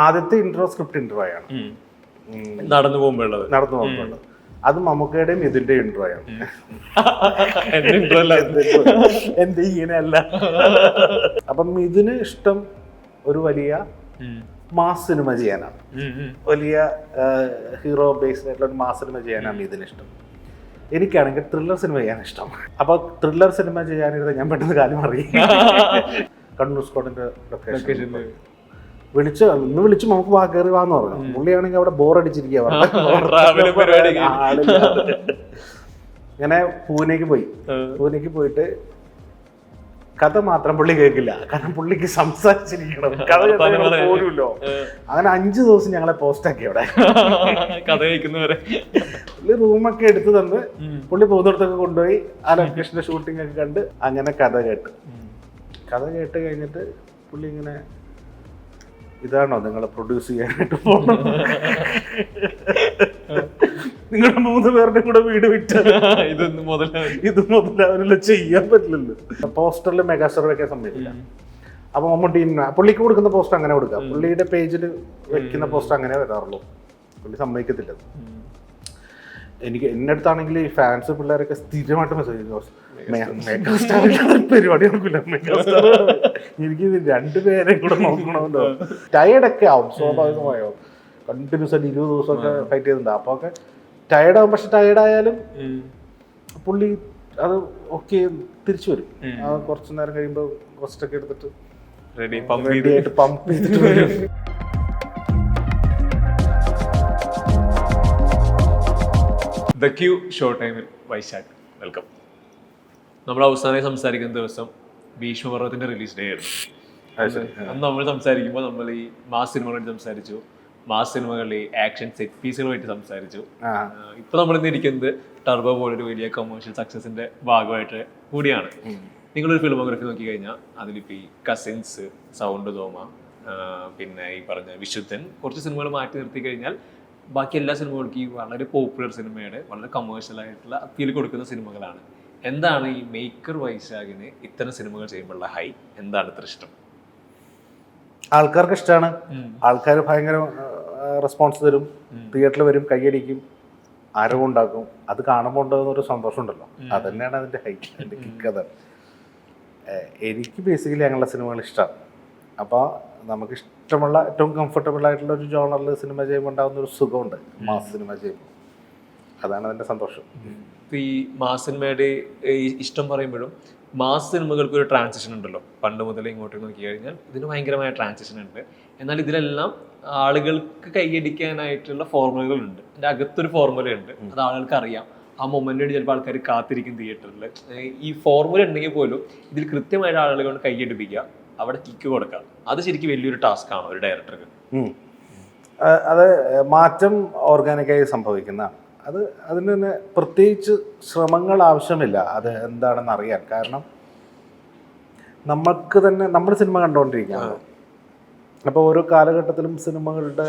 ആദ്യത്തെ intro script intro ആണ്, നടന്നു പോകുമ്പോഴുള്ളത്. അത് മമ്മൂക്കയുടെയും ഇതിന്റെ ഇൻട്രോ ആണ്. എന്റെ ഇങ്ങനെയല്ല. അപ്പം ഇതിന് ഇഷ്ടം ഒരു വലിയ മാസ് സിനിമ ചെയ്യാനാണ്, വലിയ ഹീറോ ബേസ്ഡ് ആയിട്ടുള്ള ഒരു മാസ് സിനിമ ചെയ്യാനാണ് ഇതിനിഷ്ടം. എനിക്കാണെങ്കിൽ ത്രില്ലർ സിനിമ ചെയ്യാൻ ഇഷ്ടം. അപ്പൊ ത്രില്ലർ സിനിമ ചെയ്യാനിരുന്ന ഞാൻ പെട്ടെന്ന് കാര്യം അറിയാം. കണ്ണൂർ സ്കോഡിന്റെ ലൊക്കേഷൻ ഇന്ന് വിളിച്ച് നമുക്ക് കയറി വാന്ന് പറഞ്ഞു. പുള്ളിയാണെങ്കിൽ അവിടെ ബോറടിച്ചിരിക്കുക. ഇങ്ങനെ പൂനെക്ക് പോയിട്ട് കഥ മാത്രം പുള്ളി കേൾക്കില്ല, കാരണം പുള്ളിക്ക് സംസാരിച്ചിരിക്കണം, കഥ പോലുമല്ലോ. അങ്ങനെ 5 ദിവസം ഞങ്ങളെ പോസ്റ്റാക്കി അവിടെ കഥ കേൾക്കുന്നവരെ. പുള്ളി റൂമൊക്കെ എടുത്ത് തന്ന് പുള്ളി പോകുന്നിടത്തൊക്കെ കൊണ്ടുപോയി ആ ലൊക്കേഷന്റെ ഷൂട്ടിംഗ് ഒക്കെ കണ്ട് അങ്ങനെ കഥ കേട്ട് കഴിഞ്ഞിട്ട് പുള്ളി ഇങ്ങനെ, ഇതാണോ നിങ്ങളെ പ്രൊഡ്യൂസ് ചെയ്യാനായിട്ട് പോകണം, നിങ്ങളുടെ 3 പേരുടെ കൂടെ വീട് വിറ്റത് ഇത് മുതലാവില്ല, ചെയ്യാൻ പറ്റില്ലല്ലോ. പോസ്റ്ററിൽ മെഗാസ്റ്റാർ വെക്കാൻ സമ്മതിക്കില്ല. അപ്പൊ മമ്മൂട്ടി പുള്ളിക്ക് കൊടുക്കുന്ന പോസ്റ്റർ അങ്ങനെ കൊടുക്കുക, പുള്ളിയുടെ പേജിൽ വെക്കുന്ന പോസ്റ്റർ അങ്ങനെ വരാറുള്ളൂ, പുള്ളി സമ്മതിക്കത്തില്ല. എന്റെ അടുത്താണെങ്കിൽ ഈ ഫാൻസ് പിള്ളേരൊക്കെ സ്ഥിരമായിട്ട് മെസ്സേജ് മെഗാസ്റ്റാർ പരിപാടി നോക്കില്ല, മെഗാസ്റ്റാർ എനിക്ക് 2 പേരെ കൂടെ നോക്കണമല്ലോ. ടയർഡൊക്കെ ആവും സ്വാഭാവികമായോ, കണ്ടിന്യൂസ് ആയിട്ട് 20 ദിവസമൊക്കെ ഫൈറ്റ് ചെയ്തിട്ടുണ്ട്. അപ്പൊ ഒക്കെ ടയർഡാവും. പക്ഷെ ടയർഡായാലും പുള്ളി അത് ഓക്കെ തിരിച്ചു വരും. കുറച്ചു നേരം കഴിയുമ്പോൾ റെസ്റ്റ് ഒക്കെ എടുത്തിട്ട് റെഡിയായിട്ട് പമ്പ് ചെയ്തിട്ട് വരും. ദ ക്യൂ ഷോ ടൈമിൽ വൈശാഖ്, വെൽക്കം. നമ്മൾ അവസാനമായി സംസാരിക്കുന്ന ദിവസം ഭീഷ്മപർവ്വത്തിന്റെ റിലീസ് ഡേ ആയിരുന്നു. അന്ന് നമ്മൾ സംസാരിക്കുമ്പോൾ നമ്മൾ ഈ മാസ് സിനിമകളായിട്ട് സംസാരിച്ചു, മാസ് സിനിമകളിൽ ആക്ഷൻ സെറ്റ് പീസുകളുമായിട്ട് സംസാരിച്ചു. ഇപ്പൊ നമ്മൾ ഇന്നിരിക്കുന്നത് ടർബോ പോലൊരു വലിയ കൊമേഴ്ഷ്യൽ സക്സസിന്റെ ഭാഗമായിട്ട് കൂടിയാണ്. നിങ്ങളൊരു ഫിലിമോഗ്രഫി നോക്കി കഴിഞ്ഞാൽ അതിലിപ്പോൾ ഈ കസിൻസ്, സൗണ്ട് തോമ, പിന്നെ ഈ പറഞ്ഞ വിശുദ്ധൻ, കുറച്ച് സിനിമകൾ മാറ്റി നിർത്തി കഴിഞ്ഞാൽ ബാക്കി എല്ലാ സിനിമകൾക്കും ഈ വളരെ പോപ്പുലർ സിനിമയുടെ വളരെ കമേഴ്ഷ്യൽ ആയിട്ടുള്ള അപ്പീൽ കൊടുക്കുന്ന സിനിമകളാണ്. എന്താണ് ഈ മേക്കർ വൈശാഖിന് ഇത്തരം സിനിമകൾ ചെയ്യുമ്പോഴുള്ള ഹൈ? എന്താണ് ഇത്ര ഇഷ്ടം? ആൾക്കാർക്ക് ഇഷ്ടമാണ്, ആൾക്കാർ ഭയങ്കര റെസ്പോൺസ് തരും, തിയേറ്ററിൽ വരും, കൈയടിക്കും, ആരവുണ്ടാക്കും. അത് കാണുമ്പോൾ ഉണ്ടാകുന്നൊരു സന്തോഷം ഉണ്ടല്ലോ, അത് തന്നെയാണ് അതിൻ്റെ ഹൈ, അതിൻ്റെ കിക്ക്. അതാണ് എനിക്ക് ബേസിക്കലി അങ്ങനെയുള്ള സിനിമകൾ ഇഷ്ടമാണ്. അപ്പോൾ നമുക്ക് ഇഷ്ടമുള്ള ഏറ്റവും കംഫർട്ടബിൾ ആയിട്ടുള്ള ഒരു ജോണറിൽ സിനിമ ചെയ്യുമ്പോൾ ഉണ്ടാകുന്ന ഒരു സുഖമുണ്ട് മാസ് സിനിമ ചെയ്യുമ്പോൾ. അതാണ് അതിൻ്റെ സന്തോഷം. ഈ മാസ് സിനിമയുടെ ഇഷ്ടം പറയുമ്പോഴും മാസ് സിനിമകൾക്ക് ഒരു ട്രാൻസിഷൻ ഉണ്ടല്ലോ, പണ്ട് മുതൽ ഇങ്ങോട്ട് നോക്കി കഴിഞ്ഞാൽ ഇതിന് ഭയങ്കരമായ ട്രാൻസിഷൻ ഉണ്ട്. എന്നാൽ ഇതിലെല്ലാം ആളുകൾക്ക് കൈയടിക്കാനായിട്ടുള്ള ഫോർമുലകളുണ്ട്. അതിൻ്റെ അകത്തൊരു ഫോർമുലയുണ്ട്, അത് ആളുകൾക്ക് അറിയാം. ആ മൊമെന്റ് വേണ്ടി ചിലപ്പോൾ ആൾക്കാർ കാത്തിരിക്കും തിയേറ്ററിൽ. ഈ ഫോർമുല ഉണ്ടെങ്കിൽ പോലും ഇതിൽ കൃത്യമായിട്ട് ആളുകൾ കൈയടിപ്പിക്കുക, അവിടെ കിക്ക് കൊടുക്കുക, അത് ശരിക്കും വലിയൊരു ടാസ്ക് ആണ് ഒരു ഡയറക്ടർക്ക്. അത് മാറ്റം ഓർഗാനിക്കായി സംഭവിക്കുന്നതാണ്. അതിന് തന്നെ പ്രത്യേകിച്ച് ശ്രമങ്ങൾ ആവശ്യമില്ല അത് എന്താണെന്ന് അറിയാൻ. കാരണം നമുക്ക് തന്നെ നമ്മൾ സിനിമ കണ്ടുകൊണ്ടിരിക്കുകയാണ്. അപ്പോൾ ഓരോ കാലഘട്ടത്തിലും സിനിമകളുടെ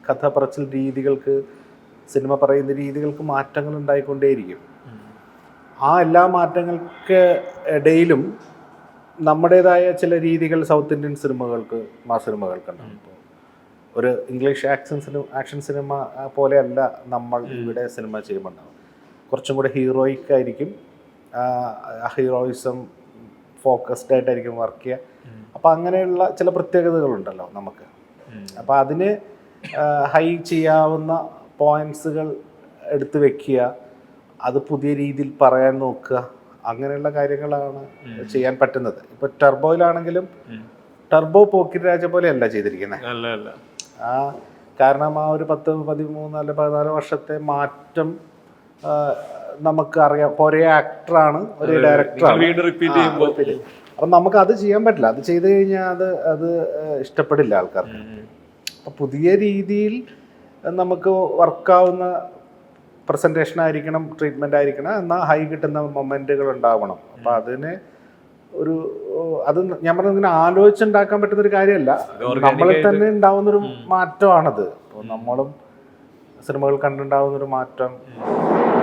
കഥ പറച്ചിൽ രീതികൾക്ക്, സിനിമ പറയുന്ന രീതികൾക്ക് മാറ്റങ്ങൾ ഉണ്ടായിക്കൊണ്ടേയിരിക്കും. ആ എല്ലാ മാറ്റങ്ങൾക്ക് ഇടയിലും നമ്മുടേതായ ചില രീതികൾ സൗത്ത് ഇന്ത്യൻ സിനിമകൾക്ക്, മാസ് സിനിമകൾക്കുണ്ടാകും. ഇപ്പോൾ ഒരു ഇംഗ്ലീഷ് ആക്ഷൻ സിനിമ പോലെയല്ല നമ്മൾ ഇവിടെ സിനിമ ചെയ്യുമ്പോൾ ഉണ്ടാവും. കുറച്ചും കൂടെ ഹീറോയിക് ആയിരിക്കും, ഹീറോയിസം ഫോക്കസ്ഡ് ആയിട്ടായിരിക്കും വർക്ക് ചെയ്യുക. അപ്പോൾ അങ്ങനെയുള്ള ചില പ്രത്യേകതകളുണ്ടല്ലോ നമുക്ക്. അപ്പോൾ അതിന് ഹൈ ചെയ്യാവുന്ന പോയിന്റ്സുകൾ എടുത്ത് വെക്കുക, അത് പുതിയ രീതിയിൽ പറയാൻ നോക്കുക, അങ്ങനെയുള്ള കാര്യങ്ങളാണ് ചെയ്യാൻ പറ്റുന്നത്. ഇപ്പോൾ ടർബോയിലാണെങ്കിലും ടർബോ പോക്കിരി രാജ പോലെയല്ല ചെയ്തിരിക്കുന്നത്. കാരണം ആ ഒരു 10, 13 അല്ല 14 വർഷത്തെ മാറ്റം നമുക്ക് അറിയാം. ഇപ്പോൾ ഒരേ ആക്ടറാണ്, ഒരേ ഡയറക്ടറാണ്. അപ്പം നമുക്ക് അത് ചെയ്യാൻ പറ്റില്ല. അത് ചെയ്ത് കഴിഞ്ഞാൽ അത് ഇഷ്ടപ്പെടില്ല ആൾക്കാർക്ക്. അപ്പം പുതിയ രീതിയിൽ നമുക്ക് വർക്കാവുന്ന പ്രസൻറ്റേഷൻ ആയിരിക്കണം, ട്രീറ്റ്മെൻ്റ് ആയിരിക്കണം, എന്നാൽ ഹൈ കിട്ടുന്ന മൊമെൻറ്റുകൾ ഉണ്ടാവണം. അപ്പം അതിന് അത് ഞാൻ പറഞ്ഞ ഇങ്ങനെ ആലോചിച്ചുണ്ടാക്കാൻ പറ്റുന്നൊരു കാര്യമല്ല, നമ്മളിൽ തന്നെ ഉണ്ടാവുന്നൊരു മാറ്റമാണത്. ഇപ്പോൾ നമ്മളും സിനിമകൾ കണ്ടുണ്ടാവുന്നൊരു മാറ്റം,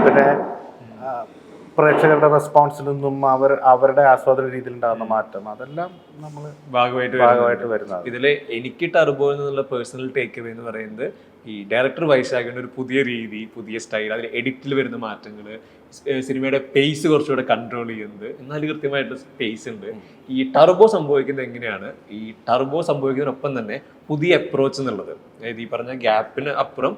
പിന്നെ പ്രേക്ഷകരുടെ റെസ്പോൺസിൽ നിന്നും അവരുടെ ആസ്വാദന രീതിയിൽ ഉണ്ടാകുന്ന മാറ്റം അതെല്ലാം നമ്മൾ ഭാഗമായിട്ട് വരുന്നത്. ഇതിൽ എനിക്ക് ടർബോ എന്നുള്ള പേഴ്സണൽ ടേക്ക് അവേ എന്ന് പറയുന്നത് ഈ ഡയറക്ടർ വൈശാഖിന്റെ ഒരു പുതിയ രീതി, പുതിയ സ്റ്റൈൽ, അതിൽ എഡിറ്റിൽ വരുന്ന മാറ്റങ്ങൾ, സിനിമയുടെ പേസ് കുറച്ചുകൂടെ കൺട്രോൾ ചെയ്യുന്നത്, എന്നാൽ കൃത്യമായിട്ട് പേസ് ഉണ്ട്. ഈ ടർബോ സംഭവിക്കുന്നത് എങ്ങനെയാണ്, ഈ ടർബോ സംഭവിക്കുന്നതിനൊപ്പം തന്നെ പുതിയ അപ്രോച്ച് എന്നുള്ളത്, അതായത് ഈ പറഞ്ഞ ഗ്യാപ്പിന് അപ്പുറം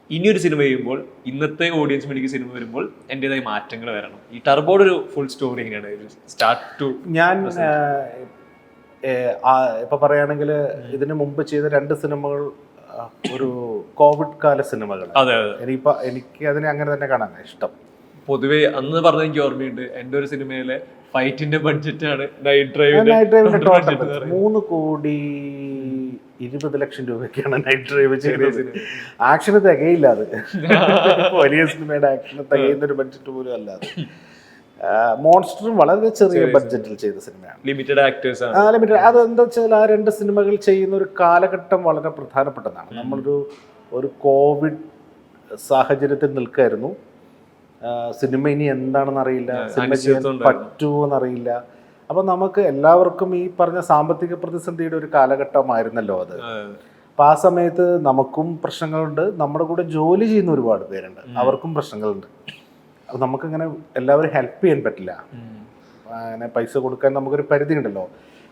ഇനിയൊരു സിനിമ ചെയ്യുമ്പോൾ ഇന്നത്തെ ഓഡിയൻസ് എനിക്ക് സിനിമ വരുമ്പോൾ എൻ്റെതായ മാറ്റങ്ങൾ വരണം. ഈ ടർബോയുടെ ഒരു ഫുൾ സ്റ്റോറി എങ്ങനെയാണ് സ്റ്റാർട്ട് ടു? ഞാൻ ഇപ്പൊ പറയുകയാണെങ്കിൽ ഇതിനു മുമ്പ് ചെയ്ത 2 സിനിമകൾ ഒരു കോവിഡ് കാല സിനിമകൾ. എനിക്ക് അതിനെ അങ്ങനെ തന്നെ കാണാൻ ഇഷ്ടം. പൊതുവെ അന്ന് പറഞ്ഞ എനിക്ക് ഓർമ്മയുണ്ട്, എൻ്റെ ഒരു സിനിമയിലെ ഫൈറ്റിന്റെ ബഡ്ജറ്റാണ് നൈറ്റ് ഡ്രൈവ് 3 കോടി 20 ലക്ഷം രൂപയ്ക്കാണ് നൈറ്റ് ഡ്രൈവ് ചെയ്തത്. ആക്ഷന് തികയില്ല, അത് വലിയ സിനിമയുടെ ആക്ഷന് തികയുന്ന ഒരു ബഡ്ജറ്റ് പോലും അല്ലാതെ. മോൺസ്റ്ററും വളരെ ചെറിയ ബഡ്ജറ്റിൽ ചെയ്ത സിനിമയാണ്, ലിമിറ്റഡ് ആക്ടേഴ്സ് ആണ്. അതെന്താ വെച്ചാൽ ആ 2 സിനിമകൾ ചെയ്യുന്ന ഒരു കാലഘട്ടം വളരെ പ്രധാനപ്പെട്ടതാണ്. നമ്മളൊരു കോവിഡ് സാഹചര്യത്തിൽ നിൽക്കായിരുന്നു. സിനിമ ഇനി എന്താണെന്ന് അറിയില്ല, സിനിമ ചെയ്യാൻ പറ്റുമോ എന്നറിയില്ല. അപ്പൊ നമുക്ക് എല്ലാവർക്കും ഈ പറഞ്ഞ സാമ്പത്തിക പ്രതിസന്ധിയുടെ ഒരു കാലഘട്ടമായിരുന്നല്ലോ അത്. അപ്പൊ ആ സമയത്ത് നമുക്കും പ്രശ്നങ്ങളുണ്ട്, നമ്മുടെ കൂടെ ജോലി ചെയ്യുന്ന ഒരുപാട് പേരുണ്ട്, അവർക്കും പ്രശ്നങ്ങളുണ്ട്. അപ്പൊ നമുക്കിങ്ങനെ എല്ലാവരും ഹെൽപ്പ് ചെയ്യാൻ പറ്റില്ല, അങ്ങനെ പൈസ കൊടുക്കാൻ നമുക്കൊരു പരിധി ഉണ്ടല്ലോ.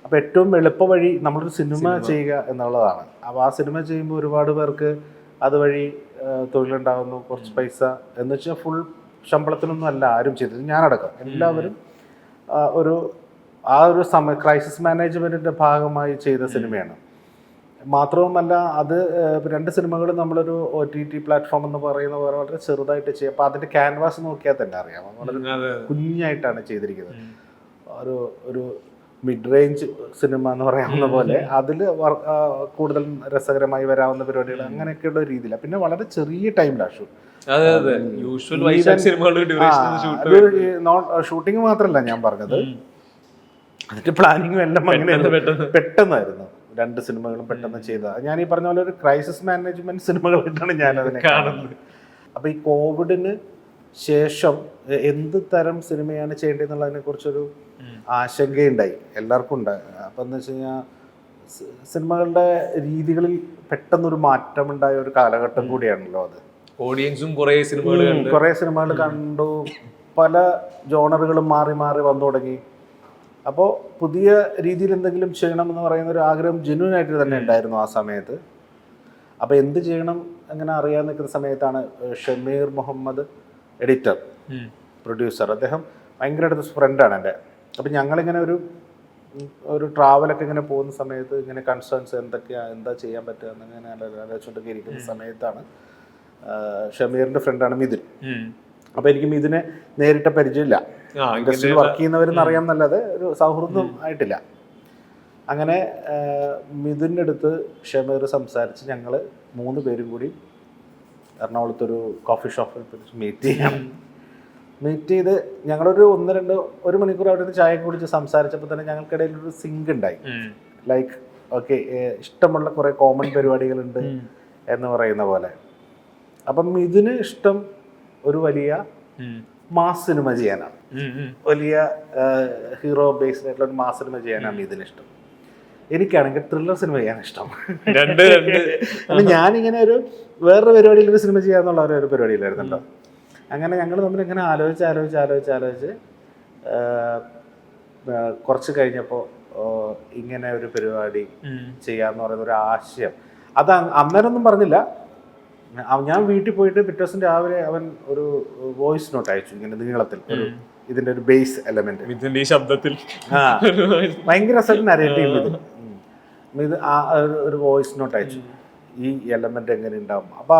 അപ്പൊ ഏറ്റവും എളുപ്പ വഴി നമ്മളൊരു സിനിമ ചെയ്യുക എന്നുള്ളതാണ്. അപ്പൊ ആ സിനിമ ചെയ്യുമ്പോൾ ഒരുപാട് പേർക്ക് അതുവഴി തൊഴിലുണ്ടാകുന്നു, കുറച്ച് പൈസ എന്ന് വെച്ചാൽ ഫുൾ ശമ്പളത്തിനൊന്നും അല്ല ആരും ചെയ്തത്, ഞാനടക്കം എല്ലാവരും ആ ഒരു ക്രൈസിസ് മാനേജ്മെന്റിന്റെ ഭാഗമായി ചെയ്ത സിനിമയാണ്. മാത്രവുമല്ല അത് 2 സിനിമകൾ നമ്മളൊരു OTT പ്ലാറ്റ്ഫോം എന്ന് പറയുന്ന പോലെ വളരെ ചെറുതായിട്ട് ചെയ്യും. അപ്പോൾ അതിന്റെ ക്യാൻവാസ് നോക്കിയാൽ തന്നെ അറിയാം, വളരെ കുഞ്ഞായിട്ടാണ് ചെയ്തിരിക്കുന്നത്. ഒരു മിഡ് റേഞ്ച് സിനിമ എന്ന് പറയാവുന്ന പോലെ അതിൽ കൂടുതൽ രസകരമായി വരാവുന്ന പരിപാടികൾ അങ്ങനെയൊക്കെയുള്ള രീതിയിലാണ്. പിന്നെ വളരെ ചെറിയ ടൈമിലാണ് ഷൂട്ടിങ് മാത്രമല്ല ഞാൻ പറഞ്ഞത്, അതിന്റെ പ്ലാനിങ്ങും എല്ലാം അങ്ങനെ പെട്ടെന്നായിരുന്നു. 2 സിനിമകളും പെട്ടെന്ന് ചെയ്ത, ഞാൻ ഈ പറഞ്ഞ പോലെ ഒരു ക്രൈസിസ് മാനേജ്മെന്റ് സിനിമകളായിട്ടാണ് ഞാൻ അതിനെ കാണുന്നത്. അപ്പൊ ഈ കോവിഡിന് ശേഷം എന്ത് തരം സിനിമയാണ് ചെയ്യേണ്ടതെന്നുള്ളതിനെ കുറിച്ചൊരു ആശങ്കയുണ്ടായി, എല്ലാവർക്കും ഉണ്ടായി. അപ്പം എന്ന് വെച്ച് കഴിഞ്ഞാൽ സിനിമകളുടെ രീതികളിൽ പെട്ടെന്നൊരു മാറ്റമുണ്ടായ ഒരു കാലഘട്ടം കൂടിയാണല്ലോ അത്. ഓഡിയൻസും കുറേ സിനിമകൾ കണ്ടു, പല ജോണറുകളും മാറി മാറി വന്നു തുടങ്ങി. അപ്പോൾ പുതിയ രീതിയിൽ എന്തെങ്കിലും ചെയ്യണം എന്ന് പറയുന്ന ഒരു ആഗ്രഹം ജെന്യൂനായിട്ട് തന്നെ ഉണ്ടായിരുന്നു ആ സമയത്ത്. അപ്പോൾ എന്ത് ചെയ്യണം അങ്ങനെ അറിയാൻ നിൽക്കുന്ന സമയത്താണ് ഷമീർ മുഹമ്മദ്, എഡിറ്റർ പ്രൊഡ്യൂസർ, അദ്ദേഹം ഭയങ്കര അടുത്ത ഫ്രണ്ടാണ് എൻ്റെ. അപ്പം ഞങ്ങളിങ്ങനെ ഒരു ട്രാവലൊക്കെ ഇങ്ങനെ പോകുന്ന സമയത്ത് ഇങ്ങനെ കൺസേൺസ് എന്താ ചെയ്യാൻ പറ്റുക എന്നിങ്ങനെ ആലോചിച്ചുകൊണ്ടൊക്കെ ഇരിക്കുന്ന സമയത്താണ് ഷമീറിൻ്റെ ഫ്രണ്ടാണ് മിഥുൻ. അപ്പോൾ എനിക്ക് മിഥുനെ നേരിട്ട പരിചയമില്ല, ഇൻഡസ്ട്രിയിൽ വർക്ക് ചെയ്യുന്നവരെന്ന് അറിയാമെന്നല്ലാതെ ഒരു സൗഹൃദം ആയിട്ടില്ല. അങ്ങനെ മിഥുൻ്റെ അടുത്ത് ഷമീർ സംസാരിച്ച് ഞങ്ങൾ 3 പേരും കൂടി എറണാകുളത്തൊരു കോഫി ഷോപ്പിൽ മീറ്റ് ചെയ്ത് ഞങ്ങളൊരു 1 മണിക്കൂർ അവിടെ നിന്ന് ചായ കുടിച്ച് സംസാരിച്ചപ്പോൾ തന്നെ ഞങ്ങൾക്കിടയിൽ ഒരു സിങ്ക് ഉണ്ടായി. ലൈക്ക് ഓക്കെ, ഇഷ്ടമുള്ള കുറേ കോമൺ പരിപാടികളുണ്ട് എന്ന് പറയുന്ന പോലെ. അപ്പം ഇതിന് ഇഷ്ടം ഒരു വലിയ മാസ് സിനിമ ചെയ്യാനാണ്, വലിയ ഹീറോ ബേസ്ഡ് ആയിട്ടുള്ള ഒരു മാസ് സിനിമ ചെയ്യാനാണ് ഇതിനിഷ്ടം. എനിക്കാണെങ്കിൽ ത്രില്ലർ സിനിമ ചെയ്യാൻ ഇഷ്ടം. അപ്പം ഞാനിങ്ങനെ വേറൊരു പരിപാടിയിൽ ഒരു സിനിമ ചെയ്യാന്നുള്ള ഒരു പരിപാടിയിലായിരുന്നല്ലോ. അങ്ങനെ ഞങ്ങൾ തമ്മിൽ ഇങ്ങനെ ആലോചിച്ച് കുറച്ച് കഴിഞ്ഞപ്പോൾ ഇങ്ങനെ ഒരു പരിപാടി ചെയ്യാന്ന് പറയുന്ന ഒരു ആശയം അത് അന്നേരമൊന്നും പറഞ്ഞില്ല. ഞാൻ വീട്ടിൽ പോയിട്ട് പിറ്റേ ദിവസം രാവിലെ അവൻ ഒരു വോയിസ് നോട്ട് അയച്ചു, ഇങ്ങനെ നീളത്തിൽ ഇതിന്റെ ഒരു ബേസ് എലമെന്റ് ശബ്ദത്തിൽ ഭയങ്കര രസമായിട്ട് നരേറ്റ് ചെയ്യുന്നത്. ഇത് ഒരു വോയിസ് നോട്ട് അയച്ചു, ഈ എലമെന്റ് എങ്ങനെ ഉണ്ടാവും. അപ്പൊ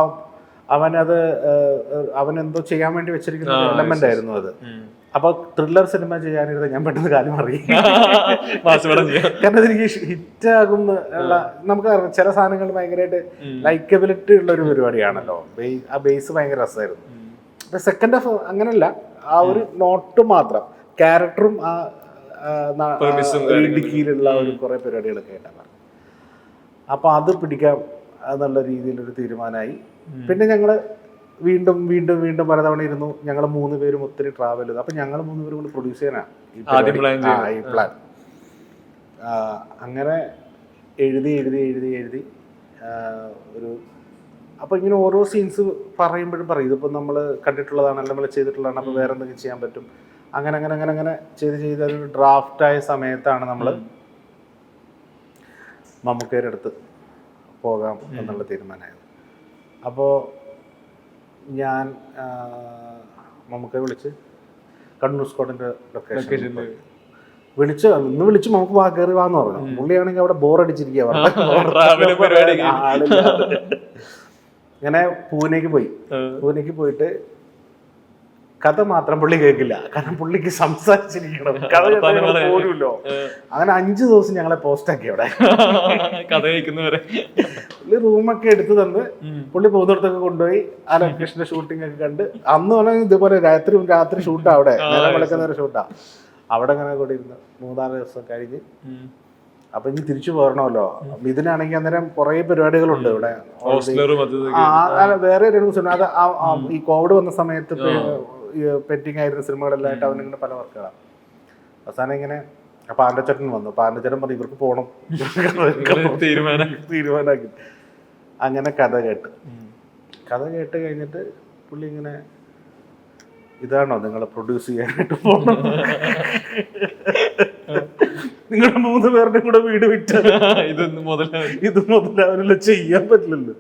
അവനെന്തോ ചെയ്യാൻ വേണ്ടി വെച്ചിരിക്കുന്ന എലമെന്റ് ആയിരുന്നു അത്. അപ്പൊ ത്രില്ലർ സിനിമ ചെയ്യാനിരുന്ന ഞാൻ പെട്ടെന്ന് കാര്യം അറിയും, കാരണം അതെനിക്ക് ഹിറ്റ് ആകും. നമുക്ക് ചില സാധനങ്ങൾ ഭയങ്കരമായിട്ട് ലൈക്കബിലിറ്റി ഉള്ള ഒരു പരിപാടിയാണല്ലോ, ആ ബേസ് ഭയങ്കര രസമായിരുന്നു. അപ്പൊ സെക്കൻഡ് ഹാഫ് അങ്ങനല്ല, ആ ഒരു നോട്ട് മാത്രം, ക്യാരക്ടറും ആ ഇടുക്കിയിലുള്ള ഒരു കുറെ പരിപാടികളൊക്കെ ആയിട്ടാണ്. അപ്പൊ അത് പിടിക്കാം എന്നുള്ള രീതിയിലൊരു തീരുമാനമായി. പിന്നെ ഞങ്ങള് വീണ്ടും വീണ്ടും വീണ്ടും പലതവണ ഇരുന്നു. ഞങ്ങൾ 3 പേരും ഒത്തിരി ട്രാവൽ ചെയ്തു. അപ്പം ഞങ്ങൾ 3 പേരും കൂടി പ്രൊഡ്യൂസ് ചെയ്യാനാണ് ഈ പ്ലാൻ. അങ്ങനെ എഴുതി ഒരു അപ്പോൾ ഇങ്ങനെ ഓരോ സീൻസ് പറയുമ്പോഴും പറയും ഇതിപ്പോൾ നമ്മൾ കണ്ടിട്ടുള്ളതാണ്, നമ്മൾ ചെയ്തിട്ടുള്ളതാണ്, അപ്പോൾ വേറെ എന്തെങ്കിലും ചെയ്യാൻ പറ്റും. അങ്ങനെ ചെയ്ത് ഒരു ഡ്രാഫ്റ്റായ സമയത്താണ് നമ്മൾ മമ്മൂക്കയുടെ അടുത്ത് പോകാം എന്നുള്ള തീരുമാനമായത്. അപ്പോൾ ഞാൻ മമ്മൂക്കയെ വിളിച്ച് കണ്ണൂർ സ്കോഡിൻ്റെ ലൊക്കേഷൻ വിളിച്ച് നമുക്ക് കയറി വാന്ന് പറഞ്ഞു. പുള്ളിയാണെങ്കിൽ അവിടെ ബോറടിച്ചിരിക്കുക. ഇങ്ങനെ പൂനെക്ക് പോയിട്ട് കഥ മാത്രം പുള്ളി കേൾക്കില്ല, കാരണം പുള്ളിക്ക് സംസാരിച്ചിരിക്കണം, കഥ പോലുമല്ലോ. അങ്ങനെ 5 ദിവസം ഞങ്ങളെ പോസ്റ്റാക്കി അവിടെ. കഥ കേൾക്കുന്നവരെ പുള്ളി റൂമൊക്കെ എടുത്തു തന്ന് പുള്ളി പോകുന്നിടത്തൊക്കെ കൊണ്ടുപോയി ആ ലൊക്കേഷന്റെ ഷൂട്ടിംഗ് ഒക്കെ കണ്ട്. അന്ന് പറഞ്ഞാൽ ഇതുപോലെ രാത്രി ഷൂട്ടാ, അവിടെ നേരം വിളക്കുന്നൊരു ഷൂട്ടാ. അവിടെ അങ്ങനെ കൂടി ഇരുന്ന് 3-4 ദിവസം കഴിഞ്ഞ് അപ്പൊ ഇനി തിരിച്ചു പോരണമല്ലോ. ഇതിനാണെങ്കിൽ അന്നേരം കുറെ പരിപാടികളുണ്ട് ഇവിടെ. വേറെ 2 ദിവസം അത് ഈ കോവിഡ് വന്ന സമയത്ത് പെൻഡിങ് ആയിരുന്ന സിനിമകളെല്ലാമായിട്ട് അവനിങ്ങനെ പല വർക്കുകളാണ്. അവസാനം ഇങ്ങനെ പാണ്ഡച്ചേട്ടൻ വന്നു. പാണ്ഡച്ചേട്ടൻ പറഞ്ഞു ഇവർക്ക് പോകണം തീരുമാനാക്കി. അങ്ങനെ കഥ കേട്ട് കഴിഞ്ഞിട്ട് പുള്ളി ഇങ്ങനെ ഇതാണോ നിങ്ങൾ പ്രൊഡ്യൂസ് ചെയ്യാനായിട്ട് പോകണം, നിങ്ങളുടെ 3 പേരുടെ കൂടെ വീട് വിറ്റത് ഇത് മുതലാവില്ല, ചെയ്യാൻ പറ്റില്ലല്ലോ.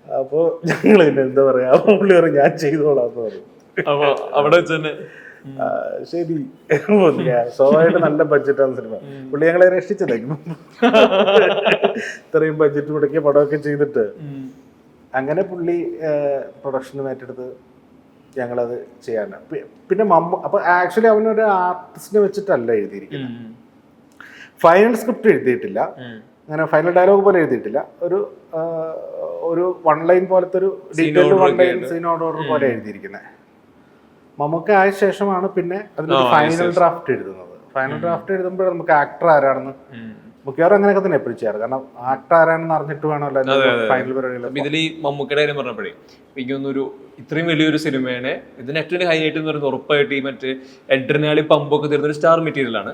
അപ്പോ ഞങ്ങൾ പിന്നെ എന്താ പറയാ, പുള്ളി പറയും ഞാൻ ചെയ്തോളാം എന്ന് പറയും. അവിടെ വെച്ച് തന്നെ ശരി സ്വാഭാവികമായിട്ട് നല്ല ബഡ്ജറ്റാണ് സിനിമ. പുള്ളി ഞങ്ങളെ രക്ഷിച്ചതായിരുന്നു ഇത്രയും ബഡ്ജറ്റ് മുടക്കിയ പടമൊക്കെ ചെയ്തിട്ട്. അങ്ങനെ പുള്ളി പ്രൊഡക്ഷനും ഏറ്റെടുത്ത് ഞങ്ങളത് ചെയ്യാനാണ്. പിന്നെ അപ്പൊ ആക്ച്വലി അവനൊരു ആർട്ടിസ്റ്റിനെ വെച്ചിട്ടല്ല എഴുതിയിരിക്കുന്നത്. ഫൈനൽ സ്ക്രിപ്റ്റ് എഴുതിയിട്ടില്ല, അങ്ങനെ ഫൈനൽ ഡയലോഗ് പോലെ എഴുതിയിട്ടില്ല. ഒരു 1 ലൈൻ പോലത്തെ ഒരു ഡീറ്റെയിൽഡ് 1 ലൈൻ സീൻ ഓർഡർ പോലെ എഴുതിയിരിക്കുന്നത്. മമ്മൂക്ക ആയ ശേഷമാണ് പിന്നെ അതിനൊരു ഫൈനൽ ഡ്രാഫ്റ്റ് എഴുതുന്നത്. ഫൈനൽ ഡ്രാഫ്റ്റ് എഴുതുമ്പോൾ നമുക്ക് ആക്ടർ ആരാണെന്ന് മിക്കവാറും അങ്ങനെയൊക്കെ തന്നെ എപ്പോഴും ചെയ്യാറ്, കാരണം ആക്ടർ ആരാണെന്ന് അറിഞ്ഞിട്ട് വേണമല്ലോ ഫൈനൽ പരിപാടികൾ. ഇതിൽ ഈ മമ്മൂക്കയുടെ കാര്യം പറഞ്ഞപ്പോഴേ എനിക്കൊന്നൊരു ഇത്രയും വലിയൊരു സിനിമേനെ ഇതിന് ഏറ്റവും ഹൈലൈറ്റ് എന്ന് പറയുന്നത് ഉറപ്പായിട്ട് ഈ മറ്റേ എഡ്രിനാളി പമ്പൊക്കെ തരുന്ന ഒരു സ്റ്റാർ മെറ്റീരിയലാണ്.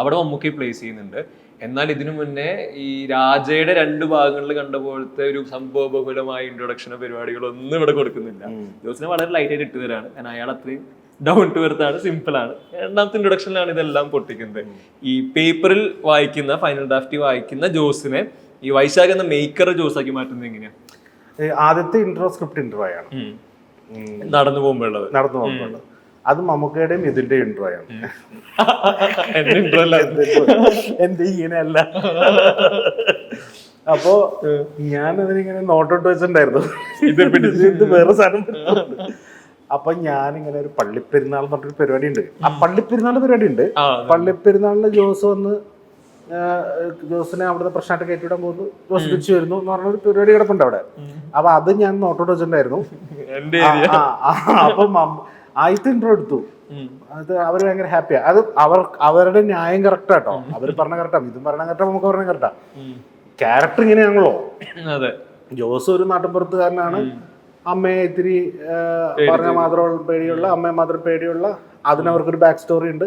അവിടെ മമ്മൂക്കയെ പ്ലേസ് ചെയ്യുന്നുണ്ട്. എന്നാൽ ഇതിനു മുന്നേ ഈ രാജയുടെ 2 ഭാഗങ്ങളിൽ കണ്ട പോലത്തെ ഒരു സംഭവബഹുലമായ ഇൻട്രൊഡക്ഷനോ പരിപാടികളോ ഒന്നും ഇവിടെ കൊടുക്കുന്നില്ല. ജോസിനെ വളരെ ലൈറ്റായിട്ട് ഇട്ട് തരാണ്, കാരണം അയാൾ അത്രയും ഡൗൺ ടു എർത്ത് ആണ്, സിമ്പിൾ ആണ്. 2ാമത്തെ ഇൻട്രൊഡക്ഷനിലാണ് ഇതെല്ലാം പൊട്ടിക്കുന്നത്. ഈ പേപ്പറിൽ വായിക്കുന്ന ഫൈനൽ ഡ്രാഫ്റ്റ് വായിക്കുന്ന ജോസിനെ ഈ വൈശാഖ് എന്ന മേക്കർ ജോസാക്കി മാറ്റുന്നത് എങ്ങനെയാണ്? ആദ്യത്തെ ഇൻട്രോ സ്ക്രിപ്റ്റ് ഇൻട്രോ ആണ് നടന്നു പോകുമ്പോഴുള്ളത്. അത് മമ്മൂക്കയുടെയും ഇതിന്റെ ഇൻട്രോ ആണ്. എന്റെ ഇങ്ങനെയല്ല. അപ്പോ ഞാൻ അതിനിങ്ങനെ നോട്ടോട്ട് വെച്ചിട്ടുണ്ടായിരുന്നു, ഇത് വേറെ സാധനം. അപ്പൊ ഞാനിങ്ങനെ ഒരു പള്ളിപ്പെരുന്നാൾ എന്ന് പറഞ്ഞൊരു പരിപാടി ഉണ്ട്. ആ പള്ളിപ്പെരുന്നാളിന് ജോസ് വന്ന് ജോസിനെ അവിടുത്തെ പ്രശ്നമായിട്ട് കയറ്റിവിടാൻ പോകുന്നു, ജോസ് തിരിച്ചു വരുന്നു എന്ന് പറഞ്ഞൊരു പരിപാടി കിടപ്പുണ്ട് അവിടെ. അപ്പൊ അത് ഞാൻ നോട്ടോട്ട് വെച്ചിട്ടുണ്ടായിരുന്നു. അപ്പം ആദ്യത്തെ ഇൻട്രോ എടുത്തു. അത് അവർ ഭയങ്കര ഹാപ്പിയാ. അത് അവരുടെ ന്യായം കറക്റ്റാ കേട്ടോ, അവർ പറഞ്ഞ കറക്റ്റാ, ഇതും പറഞ്ഞ കറക്റ്റാ, നമുക്ക് പറഞ്ഞ കറക്റ്റാ. ക്യാരക്ടർ ഇങ്ങനെയാണല്ലോ. ജോസ് ഒരു നാട്ടിൻപുറത്തുകാരനാണ്, അമ്മയെ ഇത്തിരി പറഞ്ഞ മാത്രം പേടിയുള്ള, അമ്മയെ മാത്രം പേടിയുള്ള, അതിനവർക്കൊരു ബാക്ക് സ്റ്റോറി ഉണ്ട്,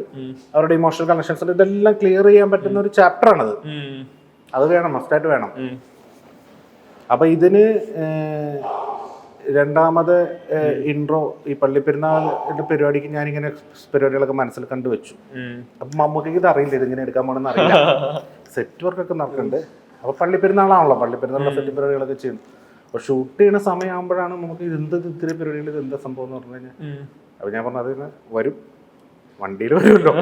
അവരുടെ ഇമോഷണൽ കണക്ഷൻസ് ഉണ്ട്. ഇതെല്ലാം ക്ലിയർ ചെയ്യാൻ പറ്റുന്ന ഒരു ചാപ്റ്റർ ആണത്. അത് വേണം, മസ്റ്റായിട്ട് വേണം. അപ്പൊ ഇതിന് 2ാമത് ഇൻട്രോ ഈ പള്ളിപ്പെരുന്നാളിന്റെ പരിപാടിക്ക് ഞാനിങ്ങനെ പരിപാടികളൊക്കെ മനസ്സിൽ കണ്ടുവച്ചു. അപ്പൊ മമ്മൂക്കയ്ക്ക് ഇത് അറിയില്ല, ഇതിങ്ങനെ എടുക്കാൻ പോകണമെന്ന് അറിയില്ല. സെറ്റ് വർക്കൊക്കെ നടക്കുന്നുണ്ട്. അപ്പൊ പള്ളിപ്പെരുന്നാളാണല്ലോ, പള്ളിപ്പെരുന്നാളിന്റെ സെറ്റ് പരിപാടികളൊക്കെ ചെയ്യുന്നു. അപ്പൊ ഷൂട്ട് ചെയ്യുന്ന സമയമാകുമ്പോഴാണ് നമുക്ക് ഇത്തിരി പരിപാടികൾ, ഇത് എന്താ സംഭവം എന്ന് പറഞ്ഞു കഴിഞ്ഞാൽ. അപ്പൊ ഞാൻ പറഞ്ഞു അതിന് വരും, വണ്ടിയിൽ വരുമല്ലോ,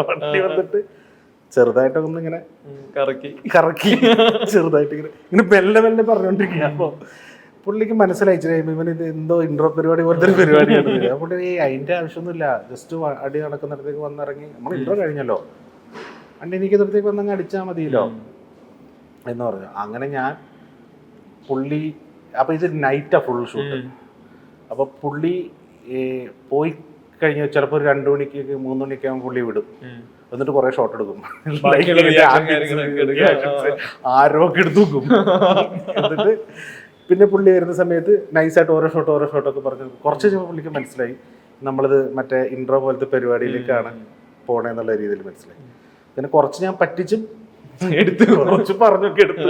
വണ്ടി വന്നിട്ട് ചെറുതായിട്ടൊക്കെ ഒന്ന് ഇങ്ങനെ കറക്കി ചെറുതായിട്ട് ഇങ്ങനെ മെല്ലെ പറഞ്ഞോണ്ടിരിക്കുക. അപ്പൊ പുള്ളിക്ക് മനസ്സിലായിച്ചു ഇവൻ ഇത് എന്തോ ഇൻട്രോ പരിപാടി പോലത്തെ ഒരു പരിപാടിയാണ്. പുള്ളി അതിന്റെ ആവശ്യമൊന്നുമില്ല, ജസ്റ്റ് അടി നടക്കുന്നിടത്തേക്ക് വന്നിറങ്ങി, നമ്മൾ ഇൻട്രോ കഴിഞ്ഞല്ലോ, വണ്ടി എനിക്കിടത്തേക്ക് വന്നങ്ങ് അടിച്ചാൽ മതിയല്ലോ എന്ന് പറഞ്ഞു. അങ്ങനെ ഞാൻ പുള്ളി, അപ്പൊ ഇത് നൈറ്റാ ഫുൾ ഷൂട്ട്. അപ്പൊ പുള്ളി പോയി കഴിഞ്ഞ ചിലപ്പോൾ ഒരു 2 മണിക്ക് 3 മണിക്ക് ആകുമ്പോൾ പുള്ളി വിടും. എന്നിട്ട് കുറെ ഷോട്ട് എടുക്കും, ആരോഗ്യം എടുത്തു വെക്കും. എന്നിട്ട് പിന്നെ പുള്ളി വരുന്ന സമയത്ത് നൈസായിട്ട് ഓരോ ഷോട്ടൊക്കെ പറഞ്ഞു കുറച്ച് കഴിഞ്ഞപ്പോൾ പുള്ളിക്ക് മനസ്സിലായി നമ്മളിത് മറ്റേ ഇൻട്രോ പോലത്തെ പരിപാടിയിലേക്കാണ് പോണേന്നുള്ള രീതിയിൽ മനസ്സിലായി. പിന്നെ കുറച്ച് ഞാൻ പറ്റിച്ചും എടുത്ത് കുറച്ച് പറഞ്ഞൊക്കെ എടുത്ത്